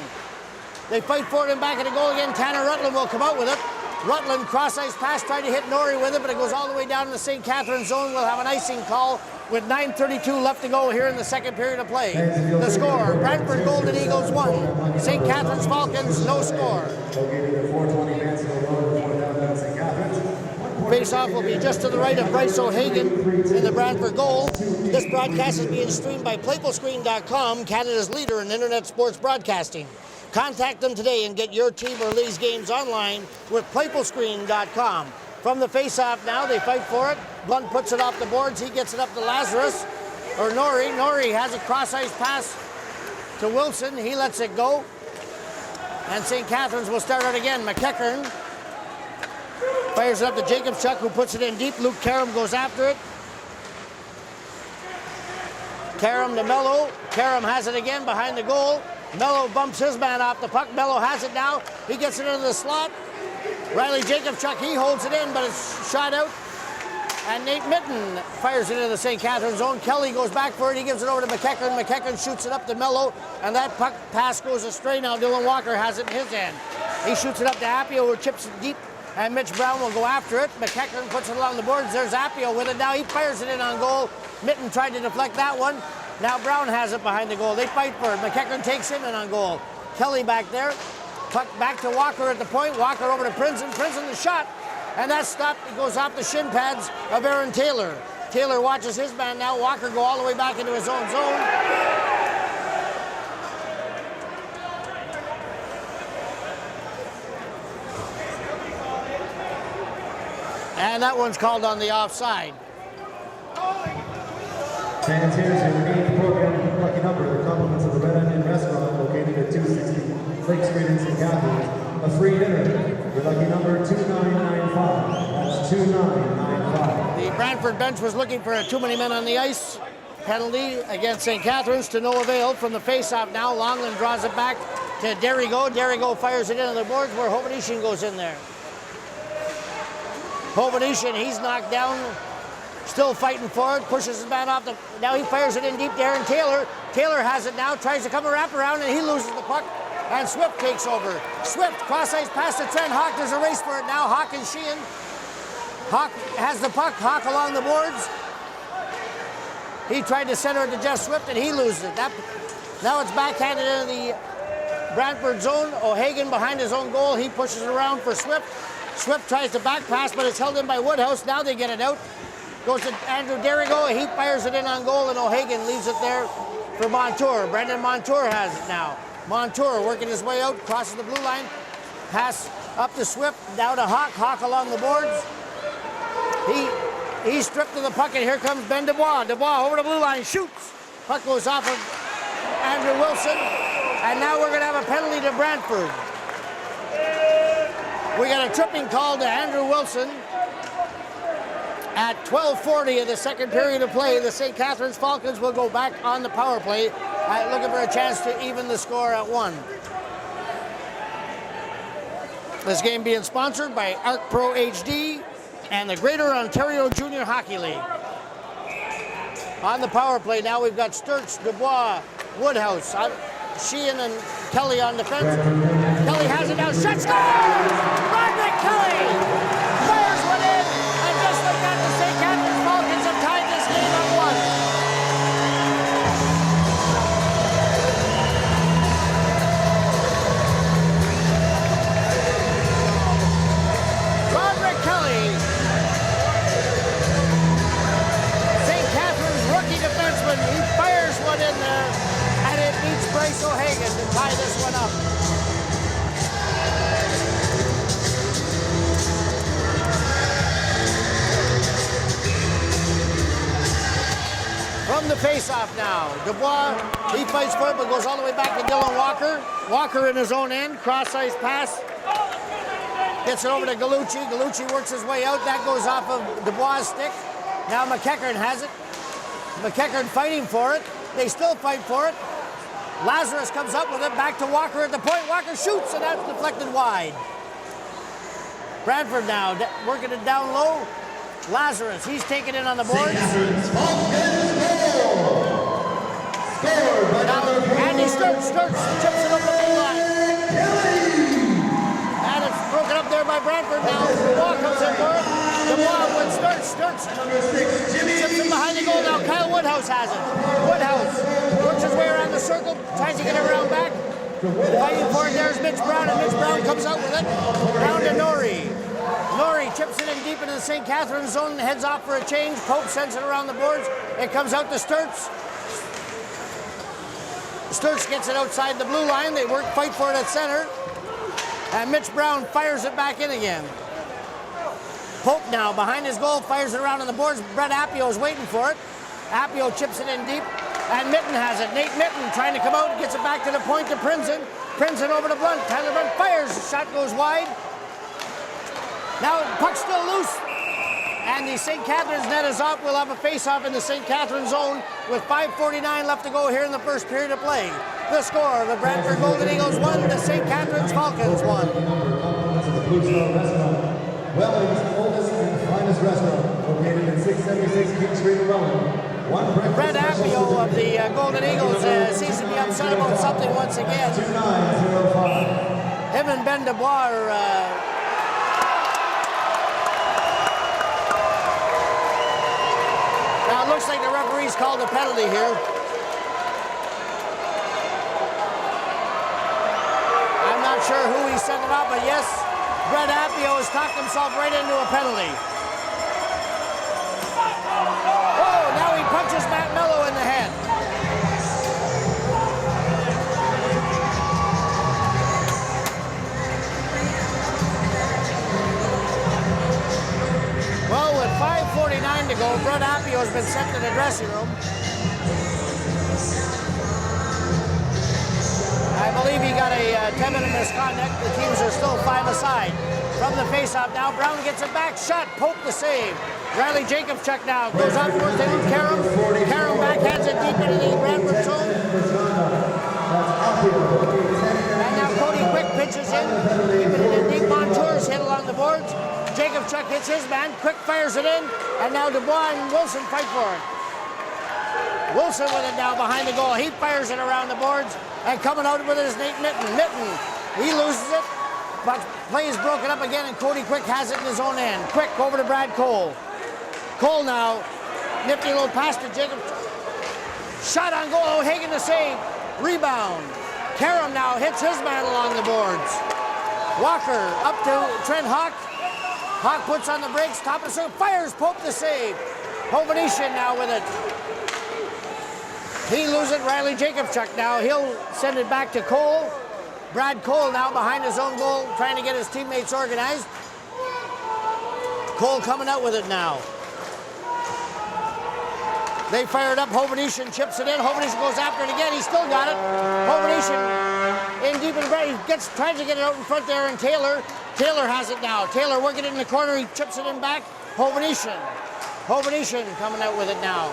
They fight for it and back at the goal again. Tanner Rutland will come out with it. Rutland, cross-ice pass, trying to hit Norrie with it, but it goes all the way down to the St. Catharines zone. We'll have an icing call with 9:32 left to go here in the second period of play. The score, Brantford Golden Eagles 1, St. Catharines Falcons no score. Face-off will be just to the right of Bryce O'Hagan in the Brantford goal. This broadcast is being streamed by PlayFulScreen.com, Canada's leader in internet sports broadcasting. Contact them today and get your team or league's games online with PlayFulScreen.com. From the face-off now, they fight for it. Blunt puts it off the boards. He gets it up to Lazarus, or Norrie. Norrie has a cross-ice pass to Wilson. He lets it go. And St. Catharines will start out again. McEachern fires it up to Jacobchuk, who puts it in deep. Luke Karam goes after it. Karam to Mello. Karam has it again behind the goal. Mello bumps his man off the puck. Mello has it now. He gets it into the slot. Riley Jacobchuk, he holds it in, but it's shot out. And Nate Mitten fires it into the St. Catharines zone. Kelly goes back for it. He gives it over to McEachern. McEachern shoots it up to Mello, and that puck pass goes astray. Now Dylan Walker has it in his end. He shoots it up to Appio, who chips it deep, and Mitch Brown will go after it. McEachern puts it along the boards. There's Appio with it. Now he fires it in on goal. Mitten tried to deflect that one. Now Brown has it behind the goal. They fight for it. McEachern takes him in on goal. Kelly back there. Puck back to Walker at the point. Walker over to Princeton. Princeton the shot. And that's stopped. It goes off the shin pads of Aaron Taylor. Taylor watches his man now. Walker go all the way back into his own zone. And that one's called on the offside. Fans, here's your main program lucky number. The compliments of the Red Onion Restaurant located at 260 Lake Street in St. Catharines. A free dinner. Your lucky number 2995. That's 2995. The Brantford bench was looking for a too many men on the ice penalty against St. Catharines to no avail. From the face-off now, Longland draws it back to Derrigo. Derrigo fires it into the boards where Hovenish goes in there. Hovenish, he's knocked down. Still fighting for it, pushes his man off the... Now he fires it in deep to Aaron Taylor. Taylor has it now, tries to come a wraparound, and he loses the puck. And Swift takes over. Swift, cross-ice pass to Trent Hawk. There's a race for it now. Hawk and Sheehan. Hawk has the puck. Hawk along the boards. He tried to center it to Jeff Swift, and he loses it. Now it's backhanded into the Brantford zone. O'Hagan behind his own goal. He pushes it around for Swift. Swift tries to back pass, but it's held in by Woodhouse. Now they get it out. Goes to Andrew Derrigo. He fires it in on goal, and O'Hagan leaves it there for Montour. Brendan Montour has it now. Montour working his way out, crosses the blue line. Pass up to Swift, down to Hawk. Hawk along the boards. He's stripped to the puck, and here comes Ben Dubois. Dubois over the blue line, shoots. Puck goes off of Andrew Wilson, and now we're going to have a penalty to Brantford. We got a tripping call to Andrew Wilson. At 12:40 of the second period of play, the St. Catharines Falcons will go back on the power play, looking for a chance to even the score at 1. This game being sponsored by Arc Pro HD and the Greater Ontario Junior Hockey League. On the power play now, we've got Sturts, Dubois, Woodhouse, Sheehan and Kelly on defense. Kelly has it now, shot scores! Roderick Kelly fires one in, and just like that, the St. Catharines Falcons have tied this game at 1. Roderick Kelly, St. Catharines rookie defenseman, he fires one in there, and it beats Bryce O'Hagan to tie this one up. face-off now. Dubois, he fights for it, but goes all the way back to Dylan Walker. Walker in his own end, cross-ice pass. Gets it over to Gallucci. Gallucci works his way out. That goes off of Dubois' stick. Now McEachern has it. McEachern fighting for it. They still fight for it. Lazarus comes up with it, back to Walker at the point. Walker shoots, and that's deflected wide. Brantford now working it down low. Lazarus, he's taking it on the boards. Catharines Falcons goal. Scored by Now Andy Sturts chips it up the blue line. And it's broken up there by Brantford now. Dubois comes in for it. Dubois with Sturts chips it behind the goal now. Kyle Woodhouse has it. Woodhouse works his way around the circle, tries to get it around back. Fighting for it, there's Mitch Brown, and Mitch Brown comes out with it. Down to Norrie. Norrie chips it in deep into the St. Catharines zone, heads off for a change. Pope sends it around the boards. It comes out to Sturts. Sturts gets it outside the blue line. They fight for it at center. And Mitch Brown fires it back in again. Pope now behind his goal, fires it around on the boards. Brett Appio is waiting for it. Appio chips it in deep. And Mitten has it. Nate Mitten trying to come out, gets it back to the point to Prinzen. Prinzen over to Blunt. Tyler Blunt fires. The shot goes wide. Now puck's still loose. And the St. Catharines net is up. We'll have a face-off in the St. Catharines zone with 5:49 left to go here in the first period of play. The score, the Brantford Golden Eagles 1, the St. Catharines Falcons 1. The Blue Star Restaurant, Welling's oldest and finest restaurant, located in 676 King Street in Welland. Brett Appio of the Golden Eagles seems to be upset about something once again. 2905. Him and Ben Dubois are... Now it looks like the referee's called a penalty here. I'm not sure who he sent it up, but yes, Brett Appio has talked himself right into a penalty. Oh, now he punches Matt Mello in the head. Well, with 5:49 to go, Brett Appio has been sent to the dressing room. I believe he got a 10-minute misconduct. The teams are still 5 aside. From the faceoff now, Brown gets it back, shot, Pope the save. Riley Jacobchuk now goes out towards the Karam. Karam backhands it deep into the Brantford zone. And now Cody Quick pitches in, keeping it in deep. Montour's hit along the boards. Jacobchuk hits his man, Quick fires it in, and now Dubois and Wilson fight for it. Wilson with it now behind the goal. He fires it around the boards, and coming out with it is Nate Mitten. Mitten, he loses it, but play is broken up again, and Cody Quick has it in his own end. Quick over to Brad Cole. Cole now, nifty little pass to Jacob. Shot on goal, O'Hagan to save. Rebound. Karam now hits his man along the boards. Walker up to Trent Hawk. Hawk puts on the brakes, top of the circle, fires Pope to save. Hovanesian now with it. He loses it, Riley Jacobchuk now. He'll send it back to Cole. Brad Cole now behind his own goal, trying to get his teammates organized. Cole coming out with it now. They fire it up, Hovanesian chips it in. Hovanesian goes after it again, he's still got it. Hovanesian in deep in the break, he tries to get it out in front there, and Taylor has it now. Taylor working it in the corner, he chips it in back. Hovanesian coming out with it now.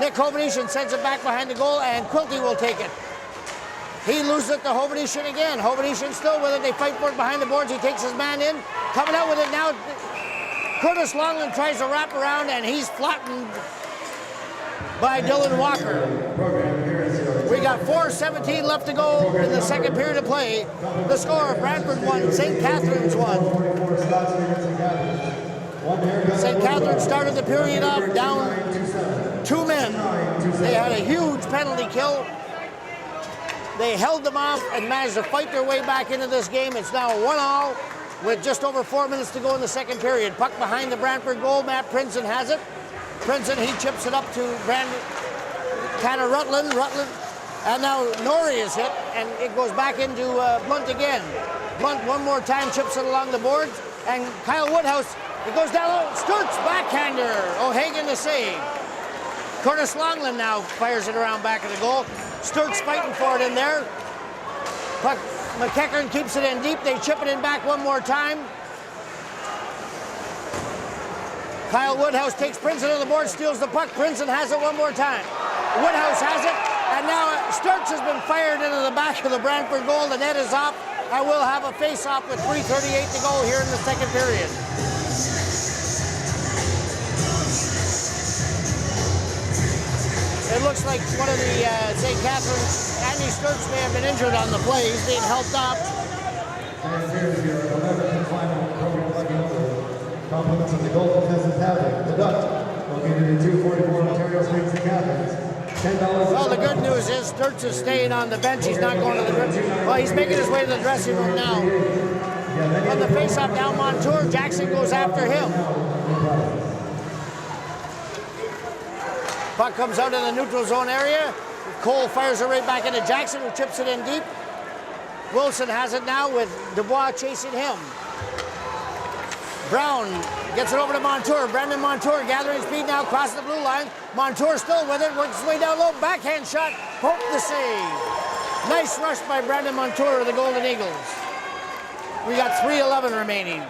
Nick Hovanesian sends it back behind the goal, and Quilty will take it. He loses it to Hovanesian again. Hovanesian still with it. They fight for it behind the boards. He takes his man in. Coming out with it now. Curtis Longland tries to wrap around, and he's flattened by Dylan Walker. We got 4:17 left to go in the second period of play. The score, Brantford 1, St. Catharines 1. St. Catharines started the period off down 2 men. They had a huge penalty kill. They held them off and managed to fight their way back into this game. It's now 1-1 with just over 4 minutes to go in the second period. Puck behind the Brantford goal. Matt Prinzen has it. Prinzen, he chips it up to Rutland. And now Norrie is hit, and it goes back into Blunt again. Blunt one more time chips it along the boards, and Kyle Woodhouse, it goes down low. Sturts backhander. O'Hagan to save. Curtis Longland now fires it around back of the goal. Sturt's fighting for it in there. Puck, McEachern keeps it in deep. They chip it in back one more time. Kyle Woodhouse takes Princeton to the board, steals the puck. Princeton has it one more time. Woodhouse has it, and now Sturts has been fired into the back of the Brantford goal. The net is off, and we'll have a face-off with 3:38 to go here in the second period. It looks like one of the St. Catharines, Andy Sturts, may have been injured on the play. He's being helped up. And here's your 11th and final program lucky number. Compliments of the Golden Eagles Havoc, the Dutch, located in 244 Ontario Street, St. Catharines. $10. Well, the good news is Sturts is staying on the bench. He's not going to the dressing room. Well, he's making his way to the dressing room now. On the face-off down Montour, Jackson goes after him. Puck comes out in the neutral zone area. Cole fires it right back into Jackson, who chips it in deep. Wilson has it now with Dubois chasing him. Brown gets it over to Montour. Brendan Montour gathering speed now, crosses the blue line. Montour still with it, works his way down low. Backhand shot, Pope the save. Nice rush by Brendan Montour of the Golden Eagles. We got 3:11 remaining.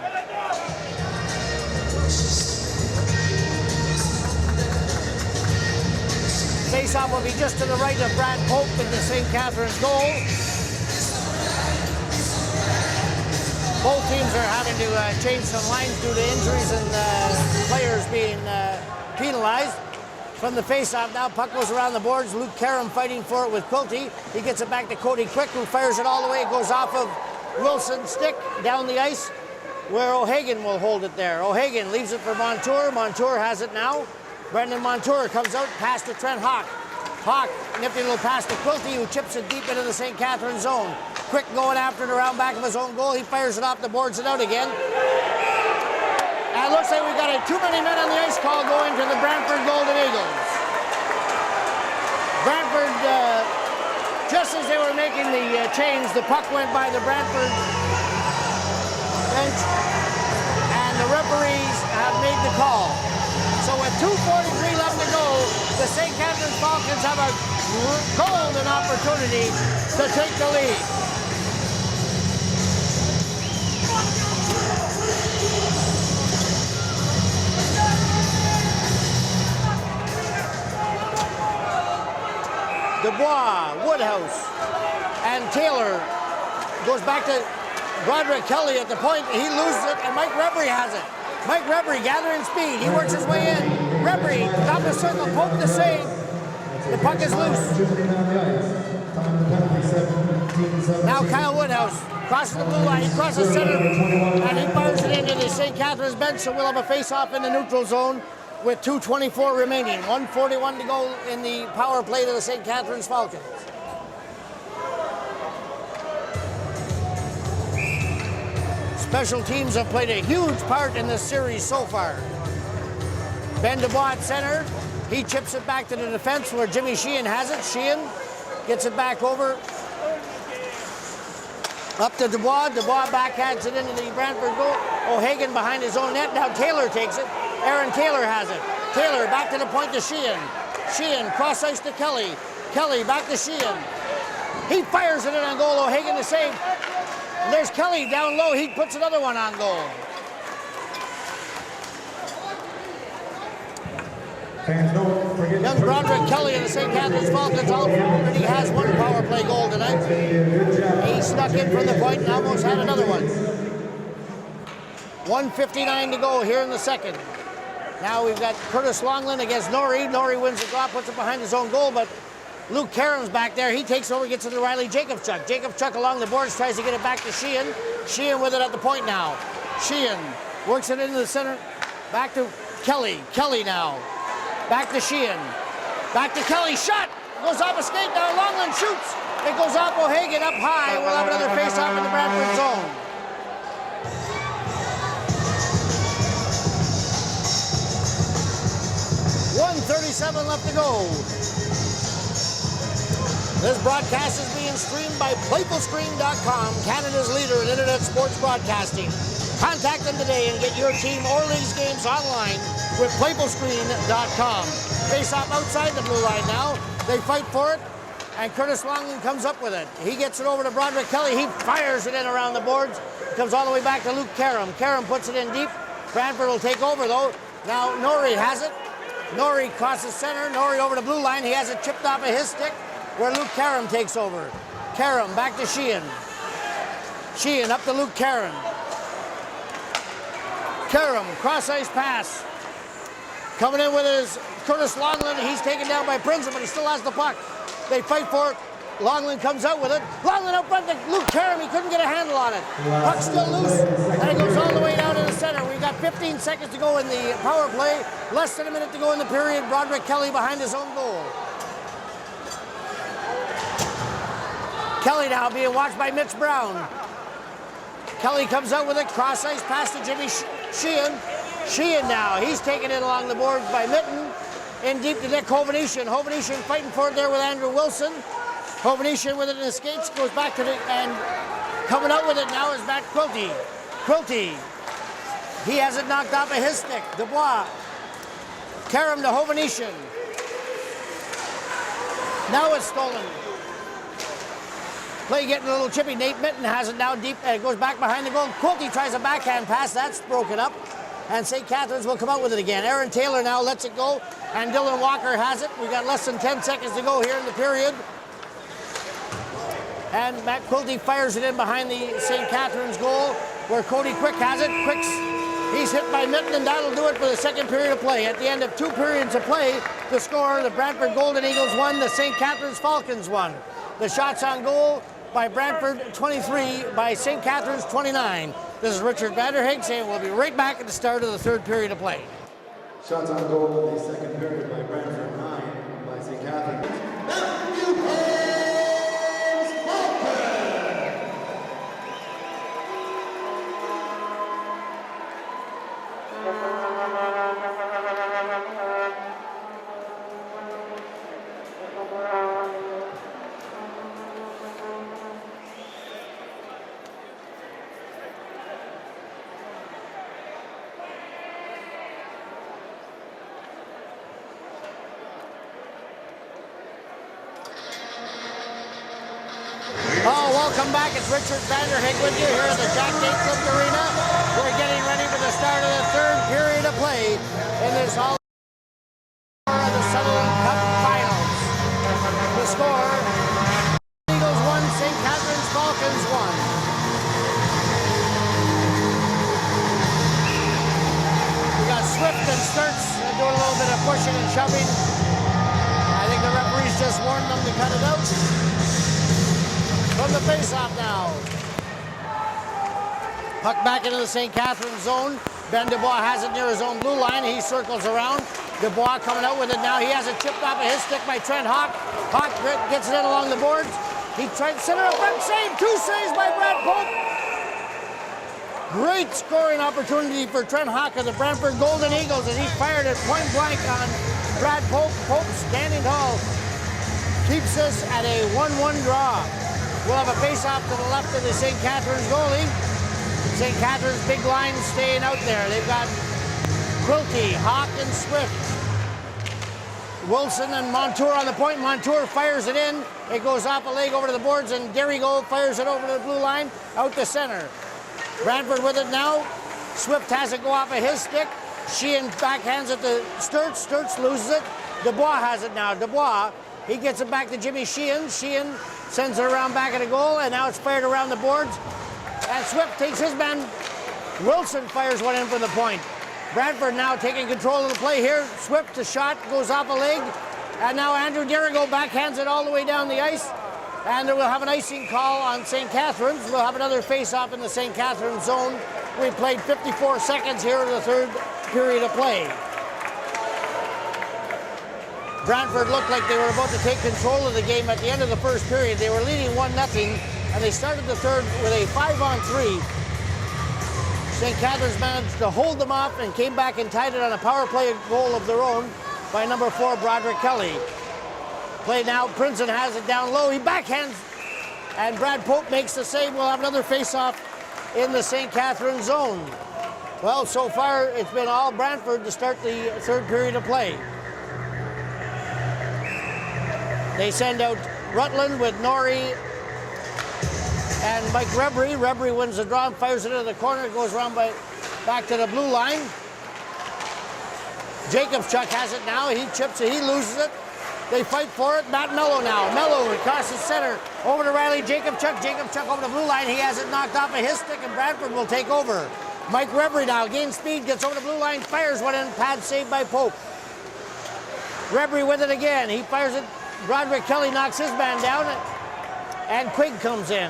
Face-off will be just to the right of Brad Pope in the St. Catharines goal. Both teams are having to change some lines due to injuries and players being penalized. From the face-off now, puck goes around the boards. Luke Karam fighting for it with Quilty. He gets it back to Cody Quick, who fires it all the way. It goes off of Wilson's stick down the ice, where O'Hagan will hold it there. O'Hagan leaves it for Montour. Montour has it now. Brendan Montour comes out, pass to Trent Hawk. Hawk, nifty little pass to Quilty, who chips it deep into the St. Catharines zone. Quick going after it around back of his own goal. He fires it off the boards and out again. And it looks like we've got too many men on the ice call going to the Brantford Golden Eagles. Brantford, just as they were making the change, the puck went by the Brantford bench, and the referees have made the call. So with 2:43 left to go, the St. Catharines Falcons have a golden opportunity to take the lead. Dubois, Woodhouse, and Taylor goes back to Broderick Kelly at the point. He loses it, and Mike Rebry has it. Mike Rebry gathering speed. He works his way in. Rebry, top of the circle, Pope the save. The puck is loose. Now Kyle Woodhouse crosses the blue line. He crosses center, and he fires it into the St. Catharines bench, so we'll have a face-off in the neutral zone with 2:24 remaining. 1:41 to go in the power play to the St. Catharines Falcons. Special teams have played a huge part in this series so far. Ben Dubois at center. He chips it back to the defense where Jimmy Sheehan has it. Sheehan gets it back over up to Dubois. Dubois backhands it into the Brantford goal. O'Hagan behind his own net. Now Taylor takes it. Aaron Taylor has it. Taylor back to the point to Sheehan. Sheehan cross ice to Kelly. Kelly back to Sheehan. He fires it in on goal. O'Hagan to save. And there's Kelly down low. He puts another one on goal. Fans, don't forget Young Broderick Kelly of the St. Catharines Falcons already has one power play goal tonight. He snuck in from the point and almost had another one. 1:59 to go here in the second. Now we've got Curtis Longland against Norrie. Norrie wins the draw, puts it behind his own goal, but Luke Karam's back there. He takes over, gets it to Riley Jacobchuk. Jacobchuk along the boards, tries to get it back to Sheehan. Sheehan with it at the point now. Sheehan works it into the center. Back to Kelly. Kelly now. Back to Sheehan. Back to Kelly. Shot! Goes off a skate now. Longland shoots. It goes off O'Hagan up high. We'll have another face-off in the Brantford zone. .137 left to go. This broadcast is being streamed by PlayfulScreen.com, Canada's leader in internet sports broadcasting. Contact them today and get your team or league's games online with PlayFulScreen.com. Face off outside the blue line now. They fight for it, and Curtis Longland comes up with it. He gets it over to Broderick Kelly. He fires it in around the boards. Comes all the way back to Luke Karam. Karam puts it in deep. Brantford will take over though. Now Norrie has it. Norrie crosses center. Norrie over the blue line. He has it chipped off of his stick where Luke Karam takes over. Karam back to Sheehan. Sheehan up to Luke Karam. Karam, cross-ice pass. Coming in with his Curtis Longland. He's taken down by Princeton, but he still has the puck. They fight for it. Longland comes out with it. Longland out front to Luke Karam. He couldn't get a handle on it. Puck still loose, and it goes all the way down to the center. We've got 15 seconds to go in the power play. Less than a minute to go in the period. Broderick Kelly behind his own goal. Kelly now being watched by Mitch Brown. Kelly comes out with it. Cross-ice pass to Jimmy Sheehan. Sheehan now. He's taken it along the boards by Mitten. In deep to Nick Hovnesian. Hovnesian fighting for it there with Andrew Wilson. Hovnesian with it in the skates. Goes back to the... And coming out with it now is Matt Quilty. Quilty. He has it knocked off of his stick. Dubois. Karam to Hovnesian. Now it's stolen. Play getting a little chippy. Nate Mitten has it now deep and it goes back behind the goal. Quilty tries a backhand pass. That's broken up. And St. Catharines will come out with it again. Aaron Taylor now lets it go. And Dylan Walker has it. We got less than 10 seconds to go here in the period. And Matt Quilty fires it in behind the St. Catharines goal where Cody Quick has it. Quick's, he's hit by Mitten, and that'll do it for the second period of play. At the end of 2 periods of play, the score, the Brantford Golden Eagles won, the St. Catharines Falcons won. The shots on goal by Brantford 23, by St. Catharines 29. This is Richard Vanderhaeghe saying we'll be right back at the start of the third period of play. Shots on goal in the second period by Brantford, 9 by St. Catharines. Welcome back. It's Richard Vanderhaeghe with you here at the Jack Gatecliff Arena. We're getting ready for the start of the third period of play in this all of the Sutherland Cup finals. The score, Eagles 1, St. Catharines Falcons 1. We got Swift and Sturts doing a little bit of pushing and shoving. I think the referees just warned them to cut it out. From the face-off now. Puck back into the St. Catharines zone. Ben Dubois has it near his own blue line. He circles around. Dubois coming out with it now. He has it chipped off of his stick by Trent Hawk. Hawk gets it in along the boards. He tried center up front save. 2 saves by Brad Pope. Great scoring opportunity for Trent Hawk of the Brantford Golden Eagles as he fired it point blank on Brad Pope. Pope standing tall. Keeps us at a 1-1 draw. We'll have a face-off to the left of the St. Catharines goalie. St. Catharines big line staying out there. They've got Quilty, Hawk, and Swift. Wilson and Montour on the point. Montour fires it in. It goes off a leg over to the boards, and Derrygo fires it over to the blue line, out to center. Brantford with it now. Swift has it go off of his stick. Sheehan backhands it to Sturts. Sturts loses it. Dubois has it now. Dubois, he gets it back to Jimmy Sheehan. Sheehan sends it around back of the goal, and now it's fired around the boards. And Swift takes his man. Wilson fires one in from the point. Brantford now taking control of the play here. Swift, the shot goes off a leg. And now Andrew Derrygo backhands it all the way down the ice. And we'll have an icing call on St. Catharines. We'll have another face-off in the St. Catharines zone. We played 54 seconds here in the third period of play. Brantford looked like they were about to take control of the game at the end of the first period. They were leading 1-0, and they started the third with a 5-on-3. St. Catharines managed to hold them off and came back and tied it on a power play goal of their own by number 4, Broderick Kelly. Play now, Princeton has it down low. He backhands, and Brad Pope makes the save. We'll have another face-off in the St. Catharines zone. Well, so far it's been all Brantford to start the third period of play. They send out Rutland with Norrie and Mike Rebry. Rebry wins the draw and fires it into the corner. It goes around back to the blue line. Jacobchuk has it now. He chips it. He loses it. They fight for it. Matt Mello now. Mello across the center. Over to Riley Jacobchuk. Jacobchuk over the blue line. He has it knocked off of his stick, and Brantford will take over. Mike Rebry now gains speed, gets over the blue line, fires one in. Pad saved by Pope. Rebry with it again. He fires it. Broderick Kelly knocks his man down, and Quigg comes in.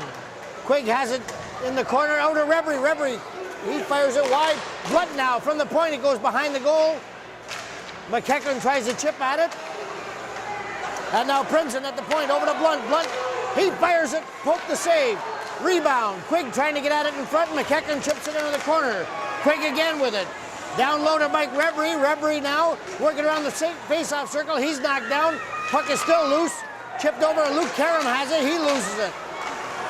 Quigg has it in the corner. Out to Rebry. Rebry, he fires it wide. Blunt now from the point. It goes behind the goal. McEachran tries to chip at it. And now Princeton at the point, over to Blunt. Blunt, he fires it, Pope the save. Rebound, Quigg trying to get at it in front. McEachran chips it into the corner. Quigg again with it. Down low to Mike Rebry. Rebry now working around the face-off circle. He's knocked down. Puck is still loose. Chipped over, Luke Karam has it. He loses it.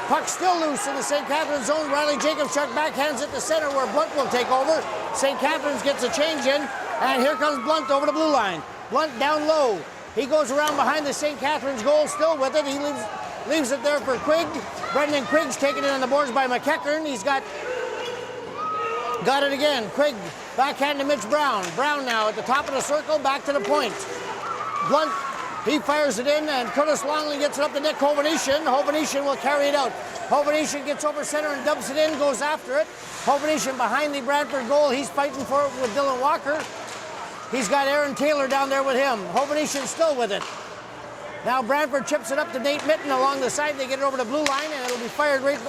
Puck still loose in the St. Catharines zone. Riley Jacobchuk backhands it to center where Blunt will take over. St. Catharines gets a change in, and here comes Blunt over the blue line. Blunt down low. He goes around behind the St. Catharines goal, still with it. He leaves it there for Quigg. Brendan Quigg's taken it on the boards by McEachran. He's got it again. Quigg backhand to Mitch Brown. Brown now at the top of the circle, back to the point. Blunt, he fires it in, and Curtis Longley gets it up to Nick Hovenish. Hovenish will carry it out. Hovenish gets over center and dumps it in, goes after it. Hovenish behind the Brantford goal. He's fighting for it with Dylan Walker. He's got Aaron Taylor down there with him. Hovenish still with it. Now Brantford chips it up to Nate Mitten along the side. They get it over the blue line, and it'll be fired right.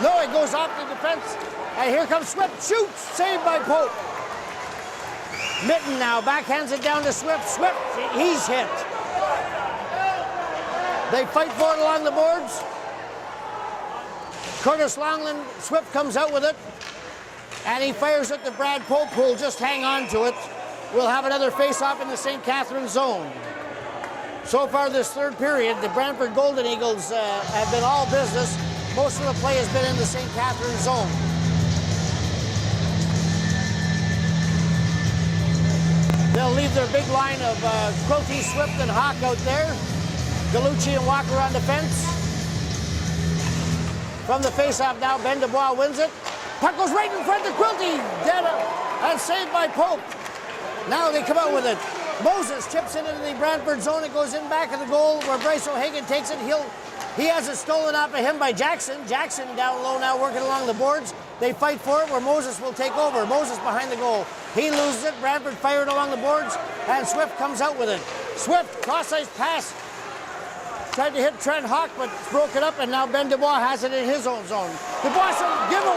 No, it goes off the defense. And here comes Swift. Shoots! Saved by Pope. Mitten now backhands it down to Swift. Swift, he's hit. They fight for it along the boards. Curtis Longland, Swift comes out with it. And he fires it to Brad Pope, who will just hang on to it. We'll have another face-off in the St. Catharines zone. So far this third period, the Brantford Golden Eagles have been all business. Most of the play has been in the St. Catharines zone. They'll leave their big line of Quilty, Swift, and Hawk out there. Gallucci and Walker on defense. From the face-off now, Ben Dubois wins it. Puck goes right in front of Quilty. Dead and saved by Pope. Now they come out with it. Moses chips it into the Brantford zone. It goes in back of the goal where Bryce O'Hagan takes it. He has it stolen off of him by Jackson. Jackson down low now working along the boards. They fight for it where Moses will take over. Moses behind the goal. He loses it. Brantford fired along the boards, and Swift comes out with it. Swift, cross-ice pass. Tried to hit Trent Hawk, but broke it up, and now Ben Dubois has it in his own zone. Dubois,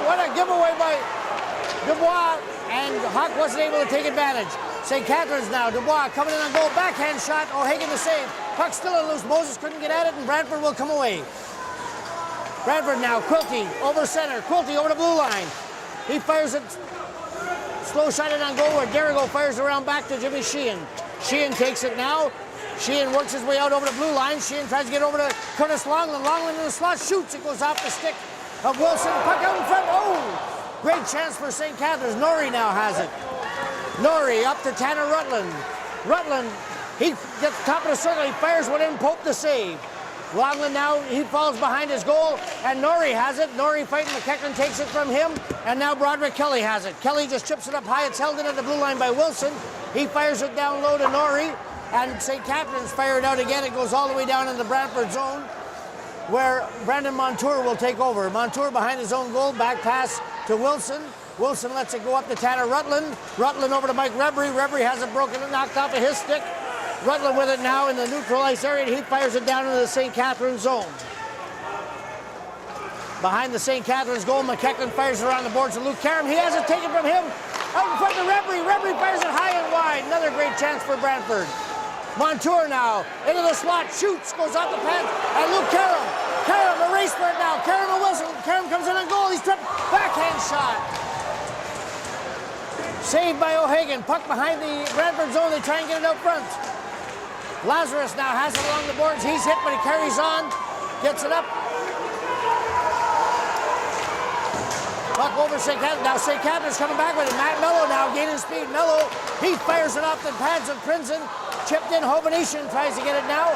what a giveaway by Dubois, and Hawk wasn't able to take advantage. St. Catharines now. Dubois coming in on goal. Backhand shot. O'Hagan to save. Puck still on loose. Moses couldn't get at it, and Brantford will come away. Brantford now. Quilty over center. Quilty over the blue line. He fires it. Slow shot it on goal where Derigo fires around back to Jimmy Sheehan. Sheehan takes it now. Sheehan works his way out over the blue line. Sheehan tries to get over to Curtis Longland. Longland in the slot. Shoots. It goes off the stick of Wilson. Puck out in front. Oh! Great chance for St. Catharines. Norrie now has it. Norrie up to Tanner Rutland. Rutland, he gets top of the circle. He fires one in. Pope the save. Longland now, he falls behind his goal, and Norrie has it. Norrie fighting. McEachran takes it from him, and now Broderick Kelly has it. Kelly just chips it up high. It's held in at the blue line by Wilson. He fires it down low to Norrie, and St. Catharines fire it out again. It goes all the way down in the Brantford zone, where Brandon Montour will take over. Montour behind his own goal. Back pass to Wilson. Wilson lets it go up to Tanner Rutland. Rutland over to Mike Rebry. Rebry has it broken and knocked off of his stick. Rutland with it now in the neutral ice area, and he fires it down into the St. Catharines zone. Behind the St. Catharines goal, McEachran fires it around the boards to Luke Karam. He has it taken from him. Out in front of Rebry. Rebry fires it high and wide. Another great chance for Brantford. Montour now into the slot. Shoots. Goes off the pad. And Luke Karam. Karam, a race for it now. Karam and Wilson. Karam comes in on goal. He's tripped. Backhand shot. Saved by O'Hagan. Puck behind the Brantford zone. They try and get it out front. Lazarus now has it along the boards. He's hit, but he carries on. Gets it up. Puck over St. Catharines. Now St. Catharines coming back with it. Matt Mello now gaining speed. Mello, he fires it off the pads of Princeton. Chipped in. Hovnesian tries to get it now.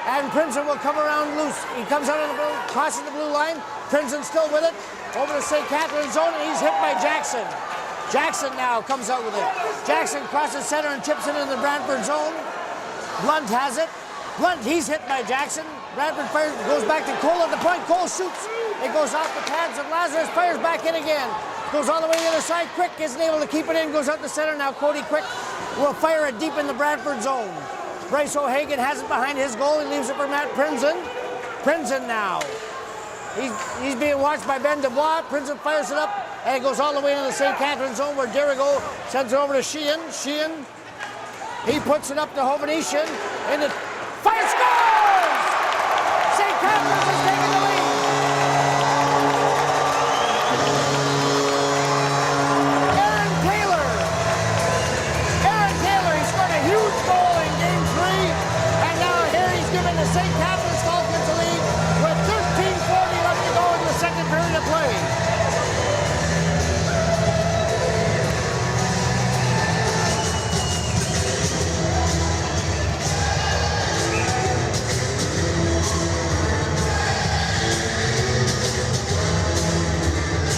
And Princeton will come around loose. He comes out of the blue, crosses the blue line. Princeton still with it. Over to St. Catharines zone, and he's hit by Jackson. Jackson now comes out with it. Jackson crosses center and chips it into the Brantford zone. Blunt has it. Blunt, he's hit by Jackson. Brantford fires, goes back to Cole at the point. Cole shoots. It goes off the pads of Lazarus, fires back in again. Goes all the way to the other side. Quick isn't able to keep it in, goes out the center. Now Cody Quick will fire it deep in the Brantford zone. Bryce O'Hagan has it behind his goal. He leaves it for Matt Princeton. Princeton now. He's being watched by Ben Dubois. Princeton fires it up, and it goes all the way into the St. Catharines zone where Derigo sends it over to Sheehan. Sheehan, he puts it up to Hovnesian. In the fire, scores! St. Catharines has taken the lead. Aaron Taylor, he scored a huge goal in Game 3, and now here he's giving the St. Catharines Falcons a lead with 13:40 left to go in the second period of play.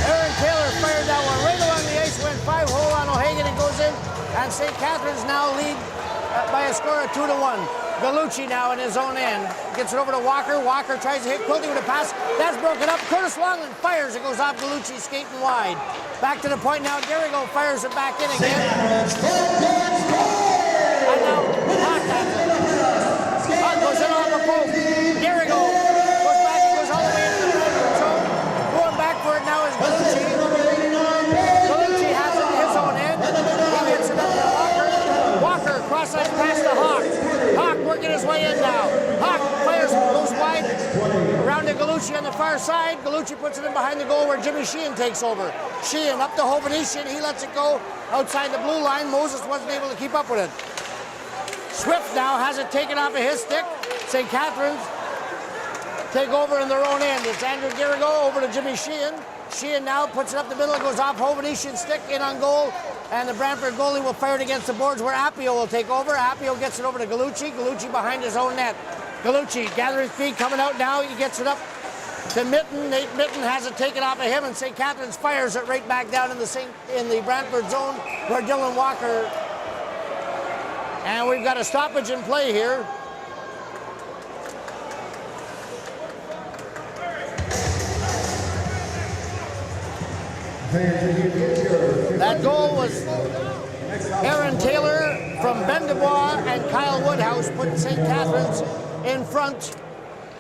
Aaron Taylor fired that one right along the ice, went 5-hole on O'Hagan, and goes in. And St. Catharines now lead by a score of 2-1. Gallucci now in his own end. Gets it over to Walker. Walker tries to hit Quilty with a pass. That's broken up. Curtis Longland fires. It goes off Gallucci, skating wide. Back to the point now. Derigo fires it back in again. And now Hawk has it. Hawk goes in off the post. Derigo goes back. He goes all the way into the Brantford zone. Going back for it now is Gallucci. Gallucci has it in his own end. He gets it up to Walker. Walker cross-ice pass to Hawk. Hawk working his way in now. Hawk fires, goes wide around to Gallucci on the far side. Gallucci puts it in behind the goal where Jimmy Sheehan takes over. Sheehan up to Hovnesian. He lets it go outside the blue line. Moses wasn't able to keep up with it. Swift now has it taken off of his stick. St. Catharines take over in their own end. It's Andrew Derigo over to Jimmy Sheehan. Sheehan now puts it up the middle. It goes off Hovnesian's stick, in on goal. And the Brantford goalie will fire it against the boards where Appio will take over. Appio gets it over to Gallucci. Gallucci behind his own net. Gallucci gathering speed, coming out now. He gets it up to Mitten. Nate Mitten has it taken off of him, and St. Catharines fires it right back down in the Brantford zone where Dylan Walker. And we've got a stoppage in play here. That goal was Aaron Taylor from Ben Dubois and Kyle Woodhouse put St. Catharines in front.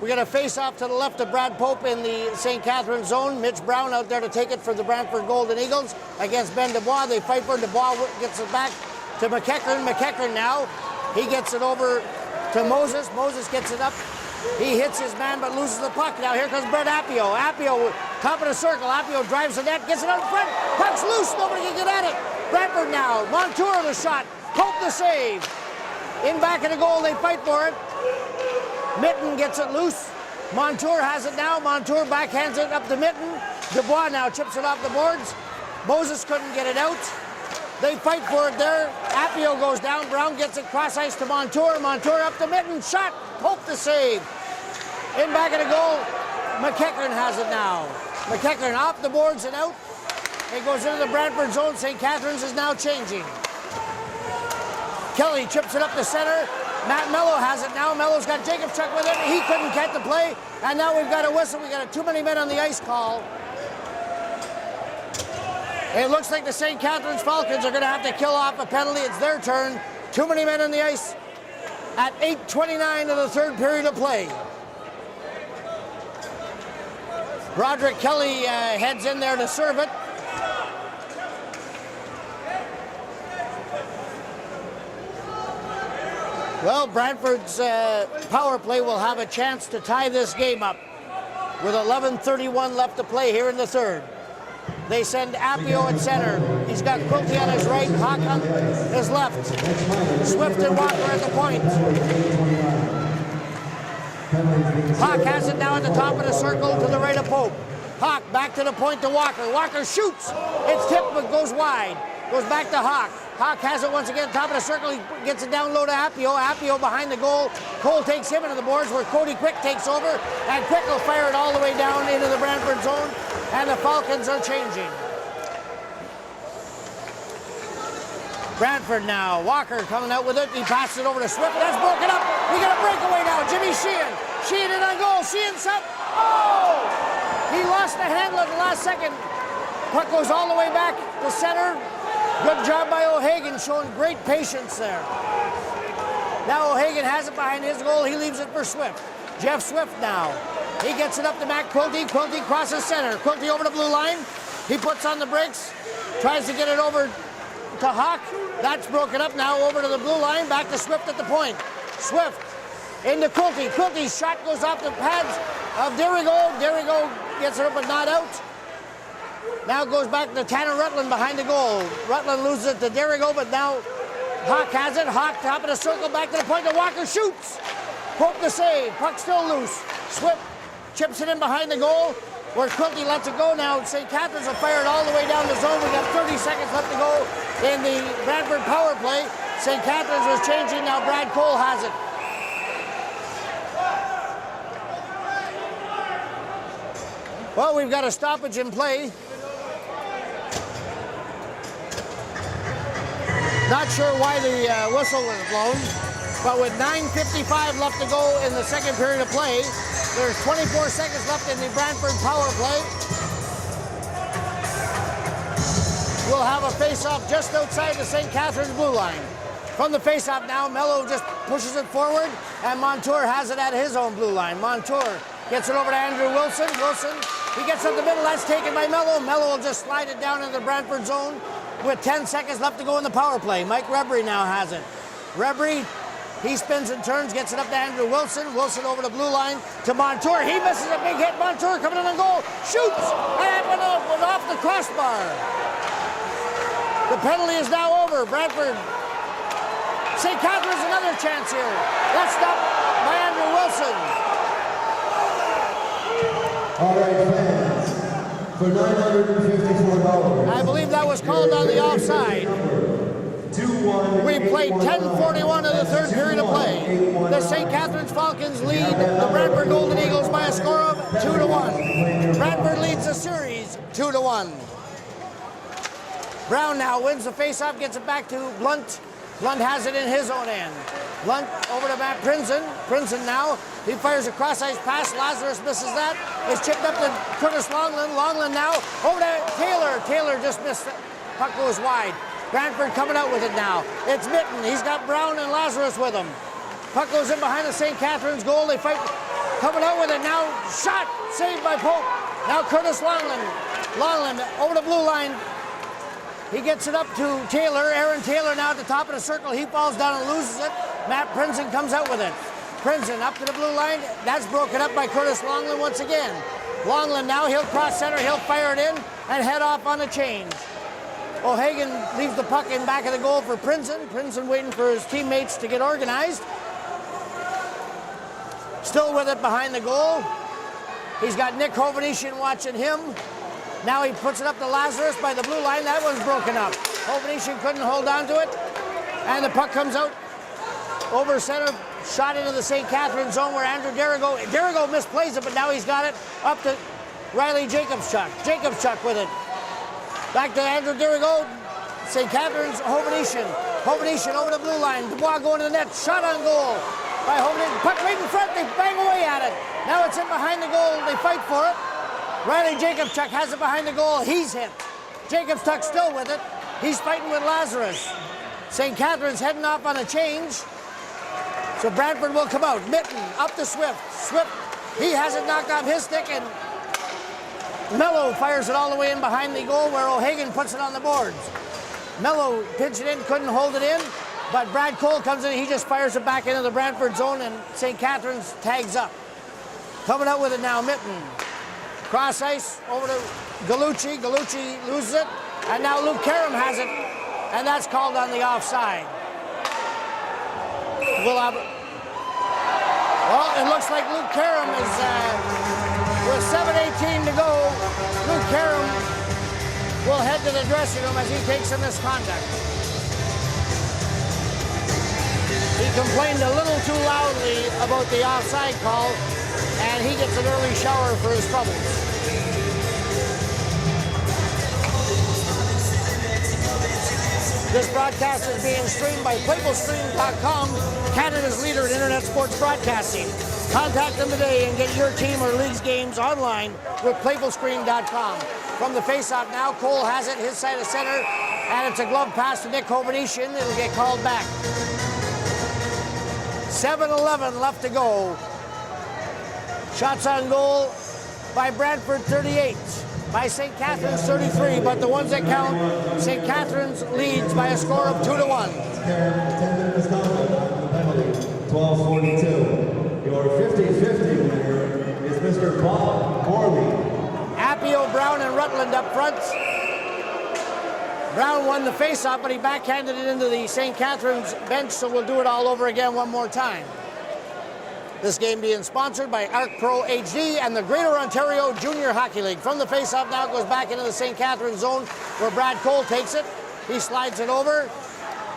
We got a face-off to the left of Brad Pope in the St. Catharines zone. Mitch Brown out there to take it for the Brantford Golden Eagles against Ben Dubois. They fight for it. Dubois gets it back to McEachran. McEachran now, he gets it over to Moses. Moses gets it up. He hits his man but loses the puck. Now here comes Brett Appio. Appio, top of the circle. Appio drives the net, gets it out in front. Puck's loose, nobody can get at it. Brantford now, Montour the shot. Pope the save. In back of the goal, they fight for it. Mitten gets it loose. Montour has it now. Montour backhands it up to Mitten. Dubois now chips it off the boards. Moses couldn't get it out. They fight for it there. Appio goes down. Brown gets it cross ice to Montour. Montour up to Mitten. Shot. Pope the save. In back of the goal. McEachran has it now. McEachran off the boards and out. It goes into the Brantford zone. St. Catharines is now changing. Kelly chips it up the center. Matt Mello has it now. Mello's got Jacob Chuck with it. He couldn't catch the play. And now we've got a whistle. We've got a too many men on the ice call. It looks like the St. Catharines Falcons are going to have to kill off a penalty. It's their turn. Too many men on the ice at 8:29 of the third period of play. Roderick Kelly heads in there to serve it. Well, Brantford's power play will have a chance to tie this game up with 11:31 left to play here in the third. They send Appio at center. He's got Quilty on his right, Hawk on his left. Swift and Walker at the point. Hawk has it now at the top of the circle to the right of Pope. Hawk back to the point to Walker. Walker shoots. It's tipped but goes wide. Goes back to Hawk. Hawk has it once again, top of the circle. He gets it down low to Appio. Appio behind the goal. Cole takes him into the boards where Cody Quick takes over. And Quick will fire it all the way down into the Brantford zone. And the Falcons are changing. Brantford now. Walker coming out with it. He passes it over to Swift. That's broken up. We got a breakaway now. Jimmy Sheehan. Sheehan in on goal. Sheehan's up. Oh! He lost the handle at the last second. Puck goes all the way back to center. Good job by O'Hagan, showing great patience there. Now O'Hagan has it behind his goal. He leaves it for Swift. Jeff Swift now. He gets it up to Matt Quilty. Quilty crosses center. Quilty over the blue line. He puts on the brakes. Tries to get it over to Hawk. That's broken up now over to the blue line. Back to Swift at the point. Swift into Quilty. Quilty's shot goes off the pads of Derigo. Derigo gets it up but not out. Now goes back to Tanner Rutland behind the goal. Rutland loses it to Derigo, but now Hawk has it. Hawk top of the circle, back to the point. Walker shoots. Pope the save. Puck still loose. Swift chips it in behind the goal where Quilty lets it go. Now St. Catharines will fire it all the way down the zone. We got 30 seconds left to go in the Brantford power play. St. Catharines was changing. Now Brad Cole has it. Well, we've got a stoppage in play. Not sure why the whistle was blown, but with 9:55 left to go in the second period of play, there's 24 seconds left in the Brantford power play. We'll have a face-off just outside the St. Catharines blue line. From the face-off now, Mello just pushes it forward, and Montour has it at his own blue line. Montour gets it over to Andrew Wilson. Wilson, he gets up the middle. That's taken by Mello. Mello will just slide it down into the Brantford zone with 10 seconds left to go in the power play. Mike Rebry now has it. Rebry, he spins and turns, gets it up to Andrew Wilson. Wilson over the blue line to Montour. He misses a big hit. Montour coming in on goal. Shoots! And it went off the crossbar. The penalty is now over. Brantford. St. Catharines another chance here. That's stopped by Andrew Wilson. All right, fans, for $954. I believe that was called on the offside. We played 10:41 of the third period of play. The St. Catharines Falcons lead the Brantford Golden Eagles by a score of 2-1. Brantford leads the series 2-1. Brown now wins the faceoff, gets it back to Blunt. Blunt has it in his own end. Blunt over to Matt Prinzen. Prinzen now, he fires a cross-ice pass. Lazarus misses that. It's chipped up to Curtis Longland. Longland now over to Taylor. Taylor just missed it. Puck goes wide. Brantford coming out with it now. It's Mitten. He's got Brown and Lazarus with him. Puck goes in behind the St. Catharines goal. They fight. Coming out with it now. Shot. Saved by Pope. Now Curtis Longland. Longland over the blue line. He gets it up to Taylor. Aaron Taylor now at the top of the circle. He falls down and loses it. Matt Prinzen comes out with it. Prinzen up to the blue line. That's broken up by Curtis Longland once again. Longland now, he'll cross center. He'll fire it in and head off on a change. O'Hagan leaves the puck in back of the goal for Prinzen. Prinzen waiting for his teammates to get organized. Still with it behind the goal. He's got Nick Hovnician watching him. Now he puts it up to Lazarus by the blue line. That one's broken up. Hovnician couldn't hold on to it. And the puck comes out over center, shot into the St. Catharines zone where Andrew Derigo misplays it, but now he's got it up to Riley Jacobschuk. Jacobschuk with it. Back to Andrew Derigo. St. Catharines, Hovnician. Hovnician over the blue line. Dubois going to the net. Shot on goal by Hovnician. Puck right in front. They bang away at it. Now it's in behind the goal. They fight for it. Riley Jacobschuk has it behind the goal. He's hit. Jacobschuk still with it. He's fighting with Lazarus. St. Catharines heading off on a change. So Brantford will come out. Mitten up to Swift. Swift, he has it knocked off his stick, and Mello fires it all the way in behind the goal where O'Hagan puts it on the boards. Mello pinched it in, couldn't hold it in, but Brad Cole comes in. He just fires it back into the Brantford zone, and St. Catharines tags up. Coming out with it now, Mitten. Cross ice over to Gallucci. Gallucci loses it. And now Luke Karam has it. And that's called on the offside. Well, it looks like Luke Karam is With 7:18 to go, Luke Karam will head to the dressing room as he takes a misconduct. He complained a little too loudly about the offside call, and he gets an early shower for his troubles. This broadcast is being streamed by PlayFulStream.com, Canada's leader in internet sports broadcasting. Contact them today and get your team or league's games online with PlayFulScreen.com. From the face-off now, Cole has it, his side of center, and it's a glove pass to Nick Hovnician. It'll get called back. 7:11 left to go. Shots on goal by Brantford, 38. By St. Catharines, 33, but the ones that count, St. Catharines leads by a score of 2-1. 10-minute misconduct on the penalty, 12:42. Your 50-50 winner is Mr. Bob Morley. Appio, Brown, and Rutland up front. Brown won the face-off, but he backhanded it into the St. Catharines bench, so we'll do it all over again one more time. This game being sponsored by Arc Pro HD and the Greater Ontario Junior Hockey League. From the face-off now, goes back into the St. Catharines zone where Brad Cole takes it. He slides it over,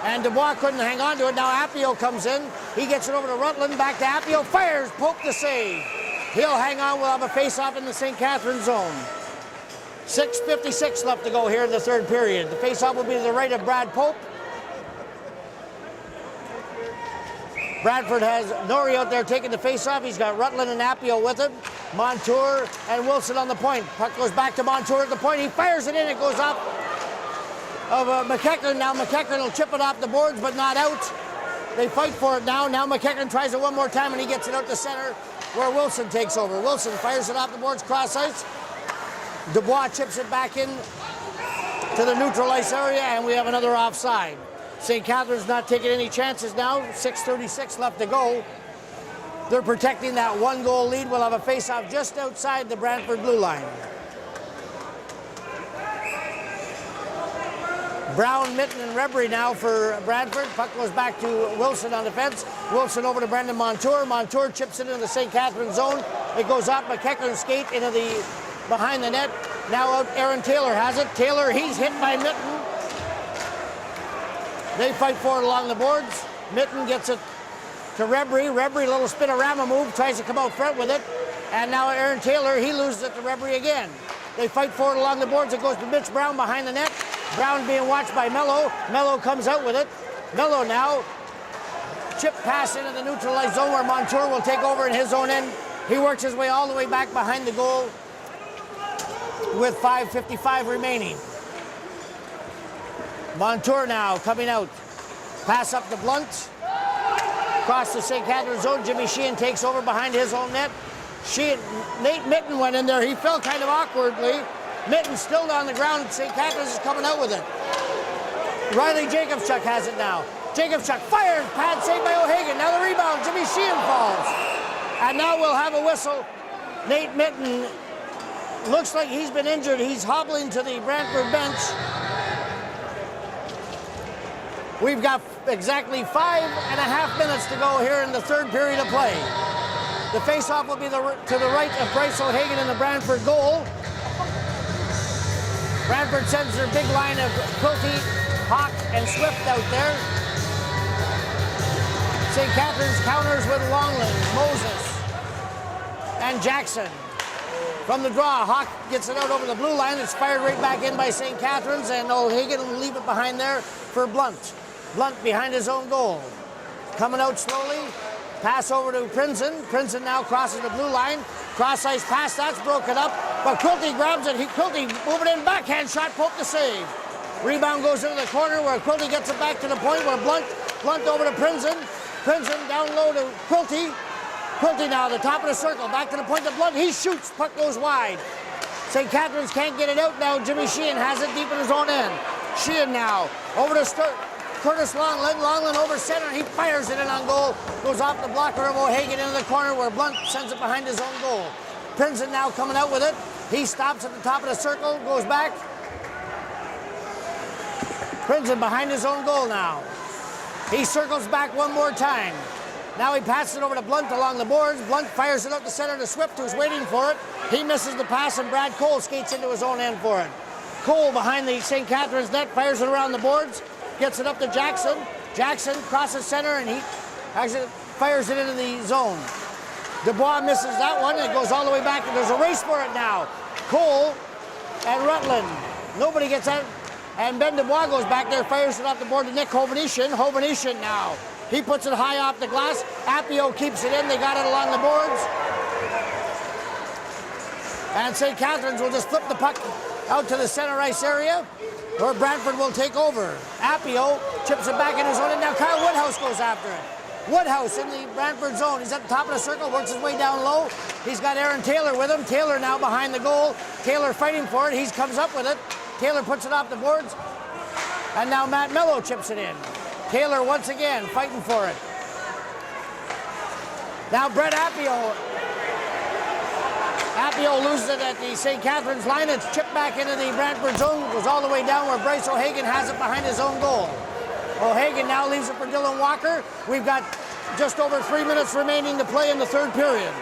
and Dubois couldn't hang on to it. Now Appio comes in. He gets it over to Rutland, back to Appio, fires, Pope the save. He'll hang on, we'll have a face-off in the St. Catharines zone. 6:56 left to go here in the third period. The face-off will be to the right of Brad Pope. Bradford has Norrie out there taking the face-off. He's got Rutland and Appio with him. Montour and Wilson on the point. Puck goes back to Montour at the point. He fires it in. It goes up of McEachran. Now McEachran will chip it off the boards, but not out. They fight for it now. Now McEachran tries it one more time, and he gets it out to center where Wilson takes over. Wilson fires it off the boards, cross ice. Dubois chips it back in to the neutral ice area, and we have another offside. St. Catharines not taking any chances now. 6:36 left to go. They're protecting that one-goal lead. We'll have a face-off just outside the Brantford blue line. Brown, Mitten, and Rebry now for Brantford. Puck goes back to Wilson on defense. Wilson over to Brendan Montour. Montour chips it into the St. Catharines zone. It goes up. McEachran skate into the behind the net. Now out, Aaron Taylor has it. Taylor, he's hit by Mitten. They fight for it along the boards. Mitten gets it to Rebry. Rebry, a little spinorama move, tries to come out front with it. And now Aaron Taylor, he loses it to Rebry again. They fight for it along the boards. It goes to Mitch Brown behind the net. Brown being watched by Mello. Mello comes out with it. Mello now, chip pass into the neutralized zone where Montour will take over in his own end. He works his way all the way back behind the goal with 5:55 remaining. Montour now coming out. Pass up to Blunt. Across the St. Catharines zone. Jimmy Sheehan takes over behind his own net. Nate Mitten went in there. He fell kind of awkwardly. Mitten still on the ground. St. Catharines is coming out with it. Riley Jacobchuk has it now. Jacobchuk fires. Pad saved by O'Hagan. Now the rebound. Jimmy Sheehan falls. And now we'll have a whistle. Nate Mitten looks like he's been injured. He's hobbling to the Brantford bench. We've got exactly 5.5 minutes to go here in the third period of play. The face-off will be to the right of Bryce O'Hagan in the Brantford goal. Brantford sends their big line of Quilty, Hawk, and Swift out there. St. Catharines counters with Longland, Moses, and Jackson. From the draw, Hawk gets it out over the blue line. It's fired right back in by St. Catharines, and O'Hagan will leave it behind there for Blunt. Blunt behind his own goal. Coming out slowly. Pass over to Prinzen. Prinzen now crosses the blue line. Cross ice pass, that's broken up. But Quilty grabs it. Quilty moving in, backhand shot, Pope the save. Rebound goes into the corner where Quilty gets it back to the point where Blunt over to Prinzen. Prinzen down low to Quilty. Quilty now, the top of the circle, back to the point of Blunt. He shoots, puck goes wide. St. Catharines can't get it out now. Jimmy Sheehan has it deep in his own end. Sheehan now, over to Curtis Longland. Longland over center. He fires it in on goal. Goes off the blocker of O'Hagan into the corner where Blunt sends it behind his own goal. Prinzen now coming out with it. He stops at the top of the circle, goes back. Prinzen behind his own goal now. He circles back one more time. Now he passes it over to Blunt along the boards. Blunt fires it out the center to Swift, who's waiting for it. He misses the pass, and Brad Cole skates into his own end for it. Cole behind the St. Catharines net, fires it around the boards, gets it up to Jackson. Jackson crosses center, and he actually fires it into the zone. Dubois misses that one, and it goes all the way back, and there's a race for it now. Cole and Rutland. Nobody gets out, and Ben Dubois goes back there, fires it off the board to Nick Hovanesian. Hovanesian now. He puts it high off the glass. Appio keeps it in. They got it along the boards. And St. Catharines will just flip the puck out to the center ice area, where Brantford will take over. Appio chips it back in his own, and now Kyle Woodhouse goes after it. Woodhouse in the Brantford zone. He's at the top of the circle, works his way down low. He's got Aaron Taylor with him. Taylor now behind the goal. Taylor fighting for it. He comes up with it. Taylor puts it off the boards. And now Matt Mello chips it in. Taylor once again fighting for it. Now Brett Appio. Appio loses it at the St. Catharines line. It's chipped back into the Brantford zone. Goes all the way down where Bryce O'Hagan has it behind his own goal. O'Hagan now leaves it for Dylan Walker. We've got just over 3 minutes remaining to play in the third period.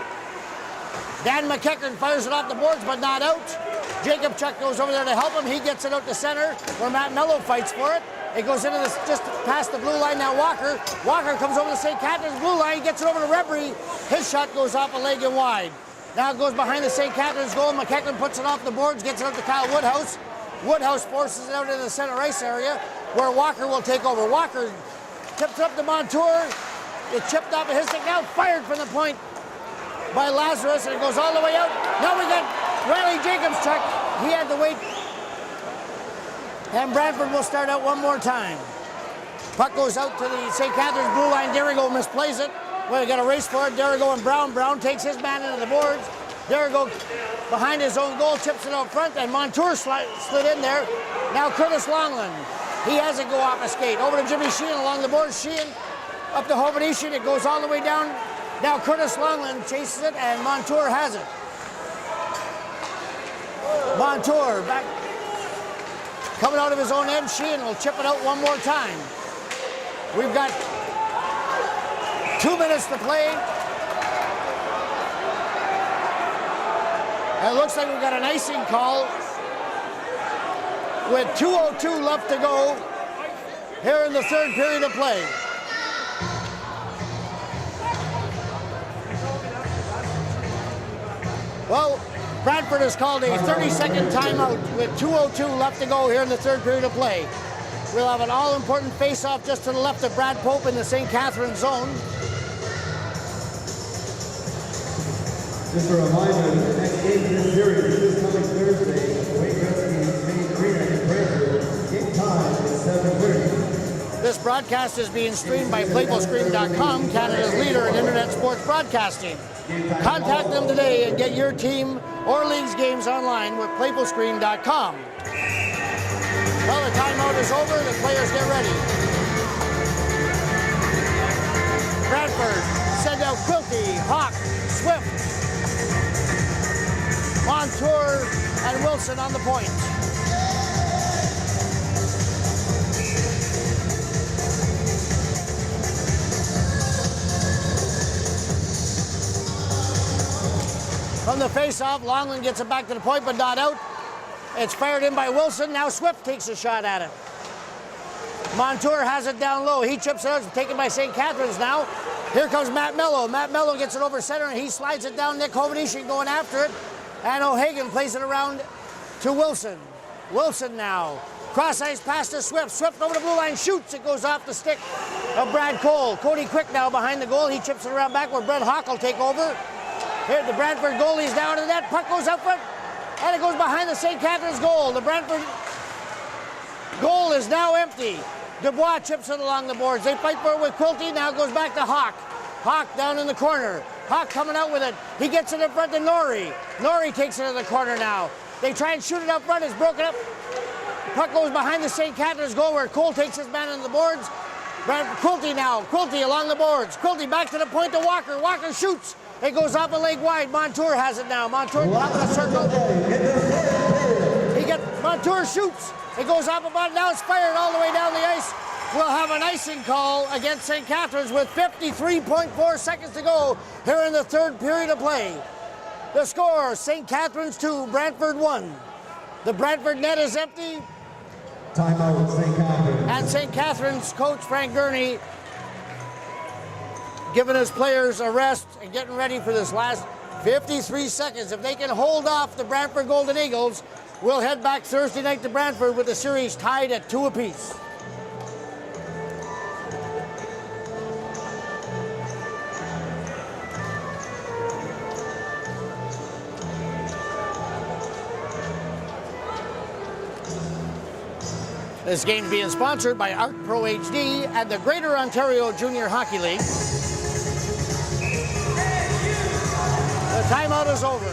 Dan McEachern fires it off the boards, but not out. Jacob Chuck goes over there to help him. He gets it out to center, where Matt Mello fights for it. It goes into this, just past the blue line now. Walker comes over to St. Catharines blue line. He gets it over to Rebry. His shot goes off a leg and wide. Now it goes behind the St. Catharines goal. McEachern puts it off the boards, gets it up to Kyle Woodhouse. Woodhouse forces it out into the center ice area, where Walker will take over. Walker tips it up to Montour. It's chipped off of his stick, now fired from the point by Lazarus, and it goes all the way out. Now we got Riley Jacobs-Chuck. He had to wait. And Brantford will start out one more time. Puck goes out to the St. Catharines blue line. Derigo misplays it. Well, we got a race for it. Derigo and Brown. Brown takes his man into the boards. Derigo behind his own goal, chips it out front, and Montour slid in there. Now Curtis Longland. He has it go off a skate. Over to Jimmy Sheehan along the boards. Sheehan up to Hovanesian. It goes all the way down. Now Curtis Longland chases it, and Montour has it. Montour back, coming out of his own end. Sheehan will chip it out one more time. We've got 2 minutes to play. And it looks like we've got an icing call with 2:02 left to go here in the third period of play. Well, Brantford has called a 30-second timeout with 2:02 left to go here in the third period of play. We'll have an all-important face-off just to the left of Brad Pope in the St. Catharines zone. Just a reminder, the next game in this series is this coming Thursday at the Catharines Main Arena in Brantford. Game time is 7:30. This broadcast is being streamed by PlayFulScreen.com, Canada's leader in internet sports broadcasting. Contact them today and get your team or league's games online with PlayFulScreen.com. Well, the timeout is over. The players get ready. Brantford send out Quilty, Hawk, Swift, Montour, and Wilson on the point. From the face-off, Longland gets it back to the point, but not out. It's fired in by Wilson. Now Swift takes a shot at it. Montour has it down low. He chips it out. It's taken by St. Catharines now. Here comes Matt Mello. Matt Mello gets it over center, and he slides it down. Nick Hovanesian going after it. And O'Hagan plays it around to Wilson. Wilson now. Cross ice pass to Swift. Swift over the blue line, shoots. It goes off the stick of Brad Cole. Cody Quick now behind the goal. He chips it around back where Brett Hawk will take over. Here, the Brantford goalie's down to the net. Puck goes up front, and it goes behind the St. Catharines goal. The Brantford goal is now empty. Dubois chips it along the boards. They fight for it with Quilty. Now it goes back to Hawk. Hawk down in the corner. Hawk coming out with it. He gets it in front to Norrie. Norrie takes it to the corner now. They try and shoot it up front. It's broken up. Puck goes behind the St. Catharines goal where Cole takes his man on the boards. Quilty now. Quilty along the boards. Quilty back to the point to Walker. Walker shoots. It goes up a leg wide. Montour has it now. Montour top of the circle. Montour shoots. It goes up about. Now it's fired all the way down the ice. will have an icing call against St. Catharines with 53.4 seconds to go here in the third period of play. The score, St. Catharines 2, Brantford 1. The Brantford net is empty. Timeout, St. Catharines. And St. Catharines coach Frank Gurney giving his players a rest and getting ready for this last 53 seconds. If they can hold off the Brantford Golden Eagles, we'll head back Thursday night to Brantford with the series tied at 2 apiece. This game being sponsored by Art Pro HD and the Greater Ontario Junior Hockey League. The timeout is over.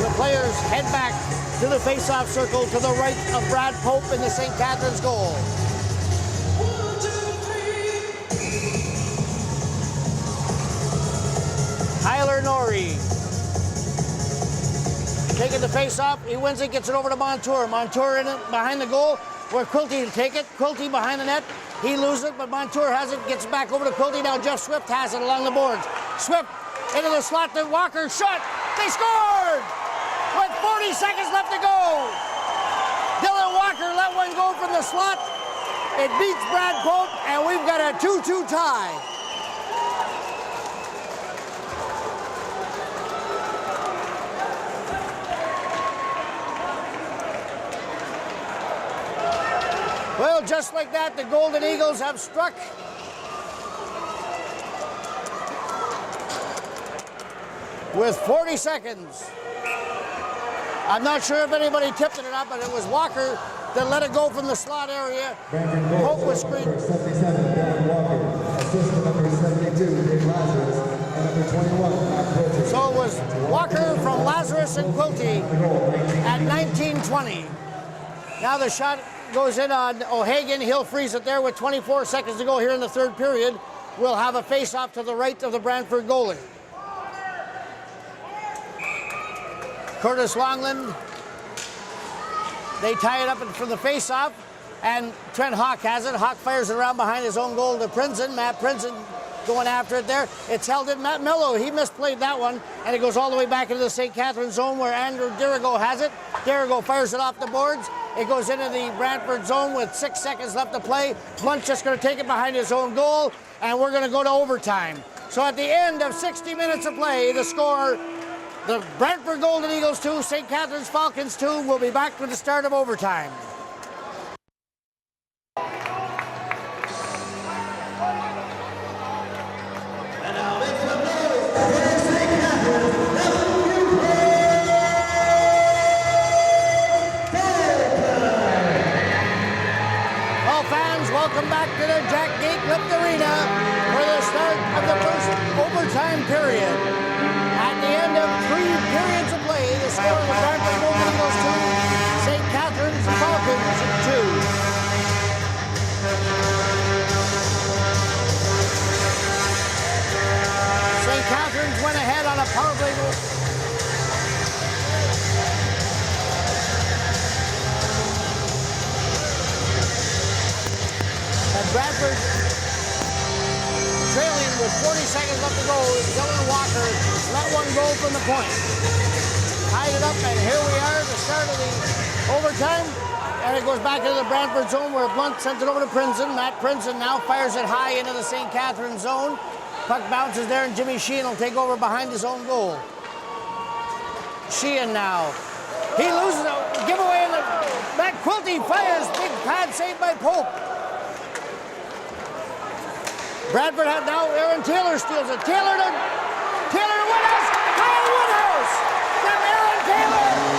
The players head back to the face-off circle to the right of Brad Pope in the St. Catharines goal. Tyler Norrie taking the face-off. He wins it, gets it over to Montour. Montour in it behind the goal. Where Quilty to take it. Quilty behind the net. He loses it, but Montour has it. Gets it back over to Quilty. Now Jeff Swift has it along the boards. Swift into the slot to Walker. Shot. They scored! With 40 seconds left to go. Dylan Walker let one go from the slot. It beats Brad Pope, and we've got a 2-2 tie. Well, just like that, the Golden Eagles have struck. With 40 seconds. I'm not sure if anybody tipped it or not, but it was Walker that let it go from the slot area. Pope was screened. Number 77, Dylan Walker. Assistant number 72, Dave Lazarus. And number 21, Matt Quilty. So it was Walker from Lazarus and Quilty at 19:20. Now the shot goes in on O'Hagan. He'll freeze it there with 24 seconds to go here in the third period. We'll have a face-off to the right of the Brantford goalie. Curtis Longland. They tie it up from the face-off, and Trent Hawk has it. Hawk fires it around behind his own goal to Prinzen. Matt Prinzen going after it there. It's held in. Matt Mello, he misplayed that one, and it goes all the way back into the St. Catharines zone where Andrew Dirigo has it. Dirigo fires it off the boards. It goes into the Brantford zone with 6 seconds left to play. Blunt's just going to take it behind his own goal, and we're going to go to overtime. So at the end of 60 minutes of play, the score, the Brantford Golden Eagles 2, St. Catharines Falcons 2. We'll be back with the start of overtime. Welcome back to the Jack Gatecliff Arena for the start of the first overtime period. At the end of 3 periods of play, the score of the Brantford Golden Eagles 2, St. Catharines Falcons 2. St. Catharines went ahead on a power play goal. And Brantford trailing with 40 seconds left to go. Dylan Walker let one go from the point. Tied it up, and here we are at the start of the overtime. And it goes back into the Brantford zone where Blunt sends it over to Prinzen. Matt Prinzen now fires it high into the St. Catharines zone. Puck bounces there, and Jimmy Sheehan will take over behind his own goal. Sheehan now. He loses a giveaway in the... Matt Quilty fires. Big pad save by Pope. Bradford had now Aaron Taylor steals it. Taylor to Woodhouse. Kyle Woodhouse from Aaron Taylor.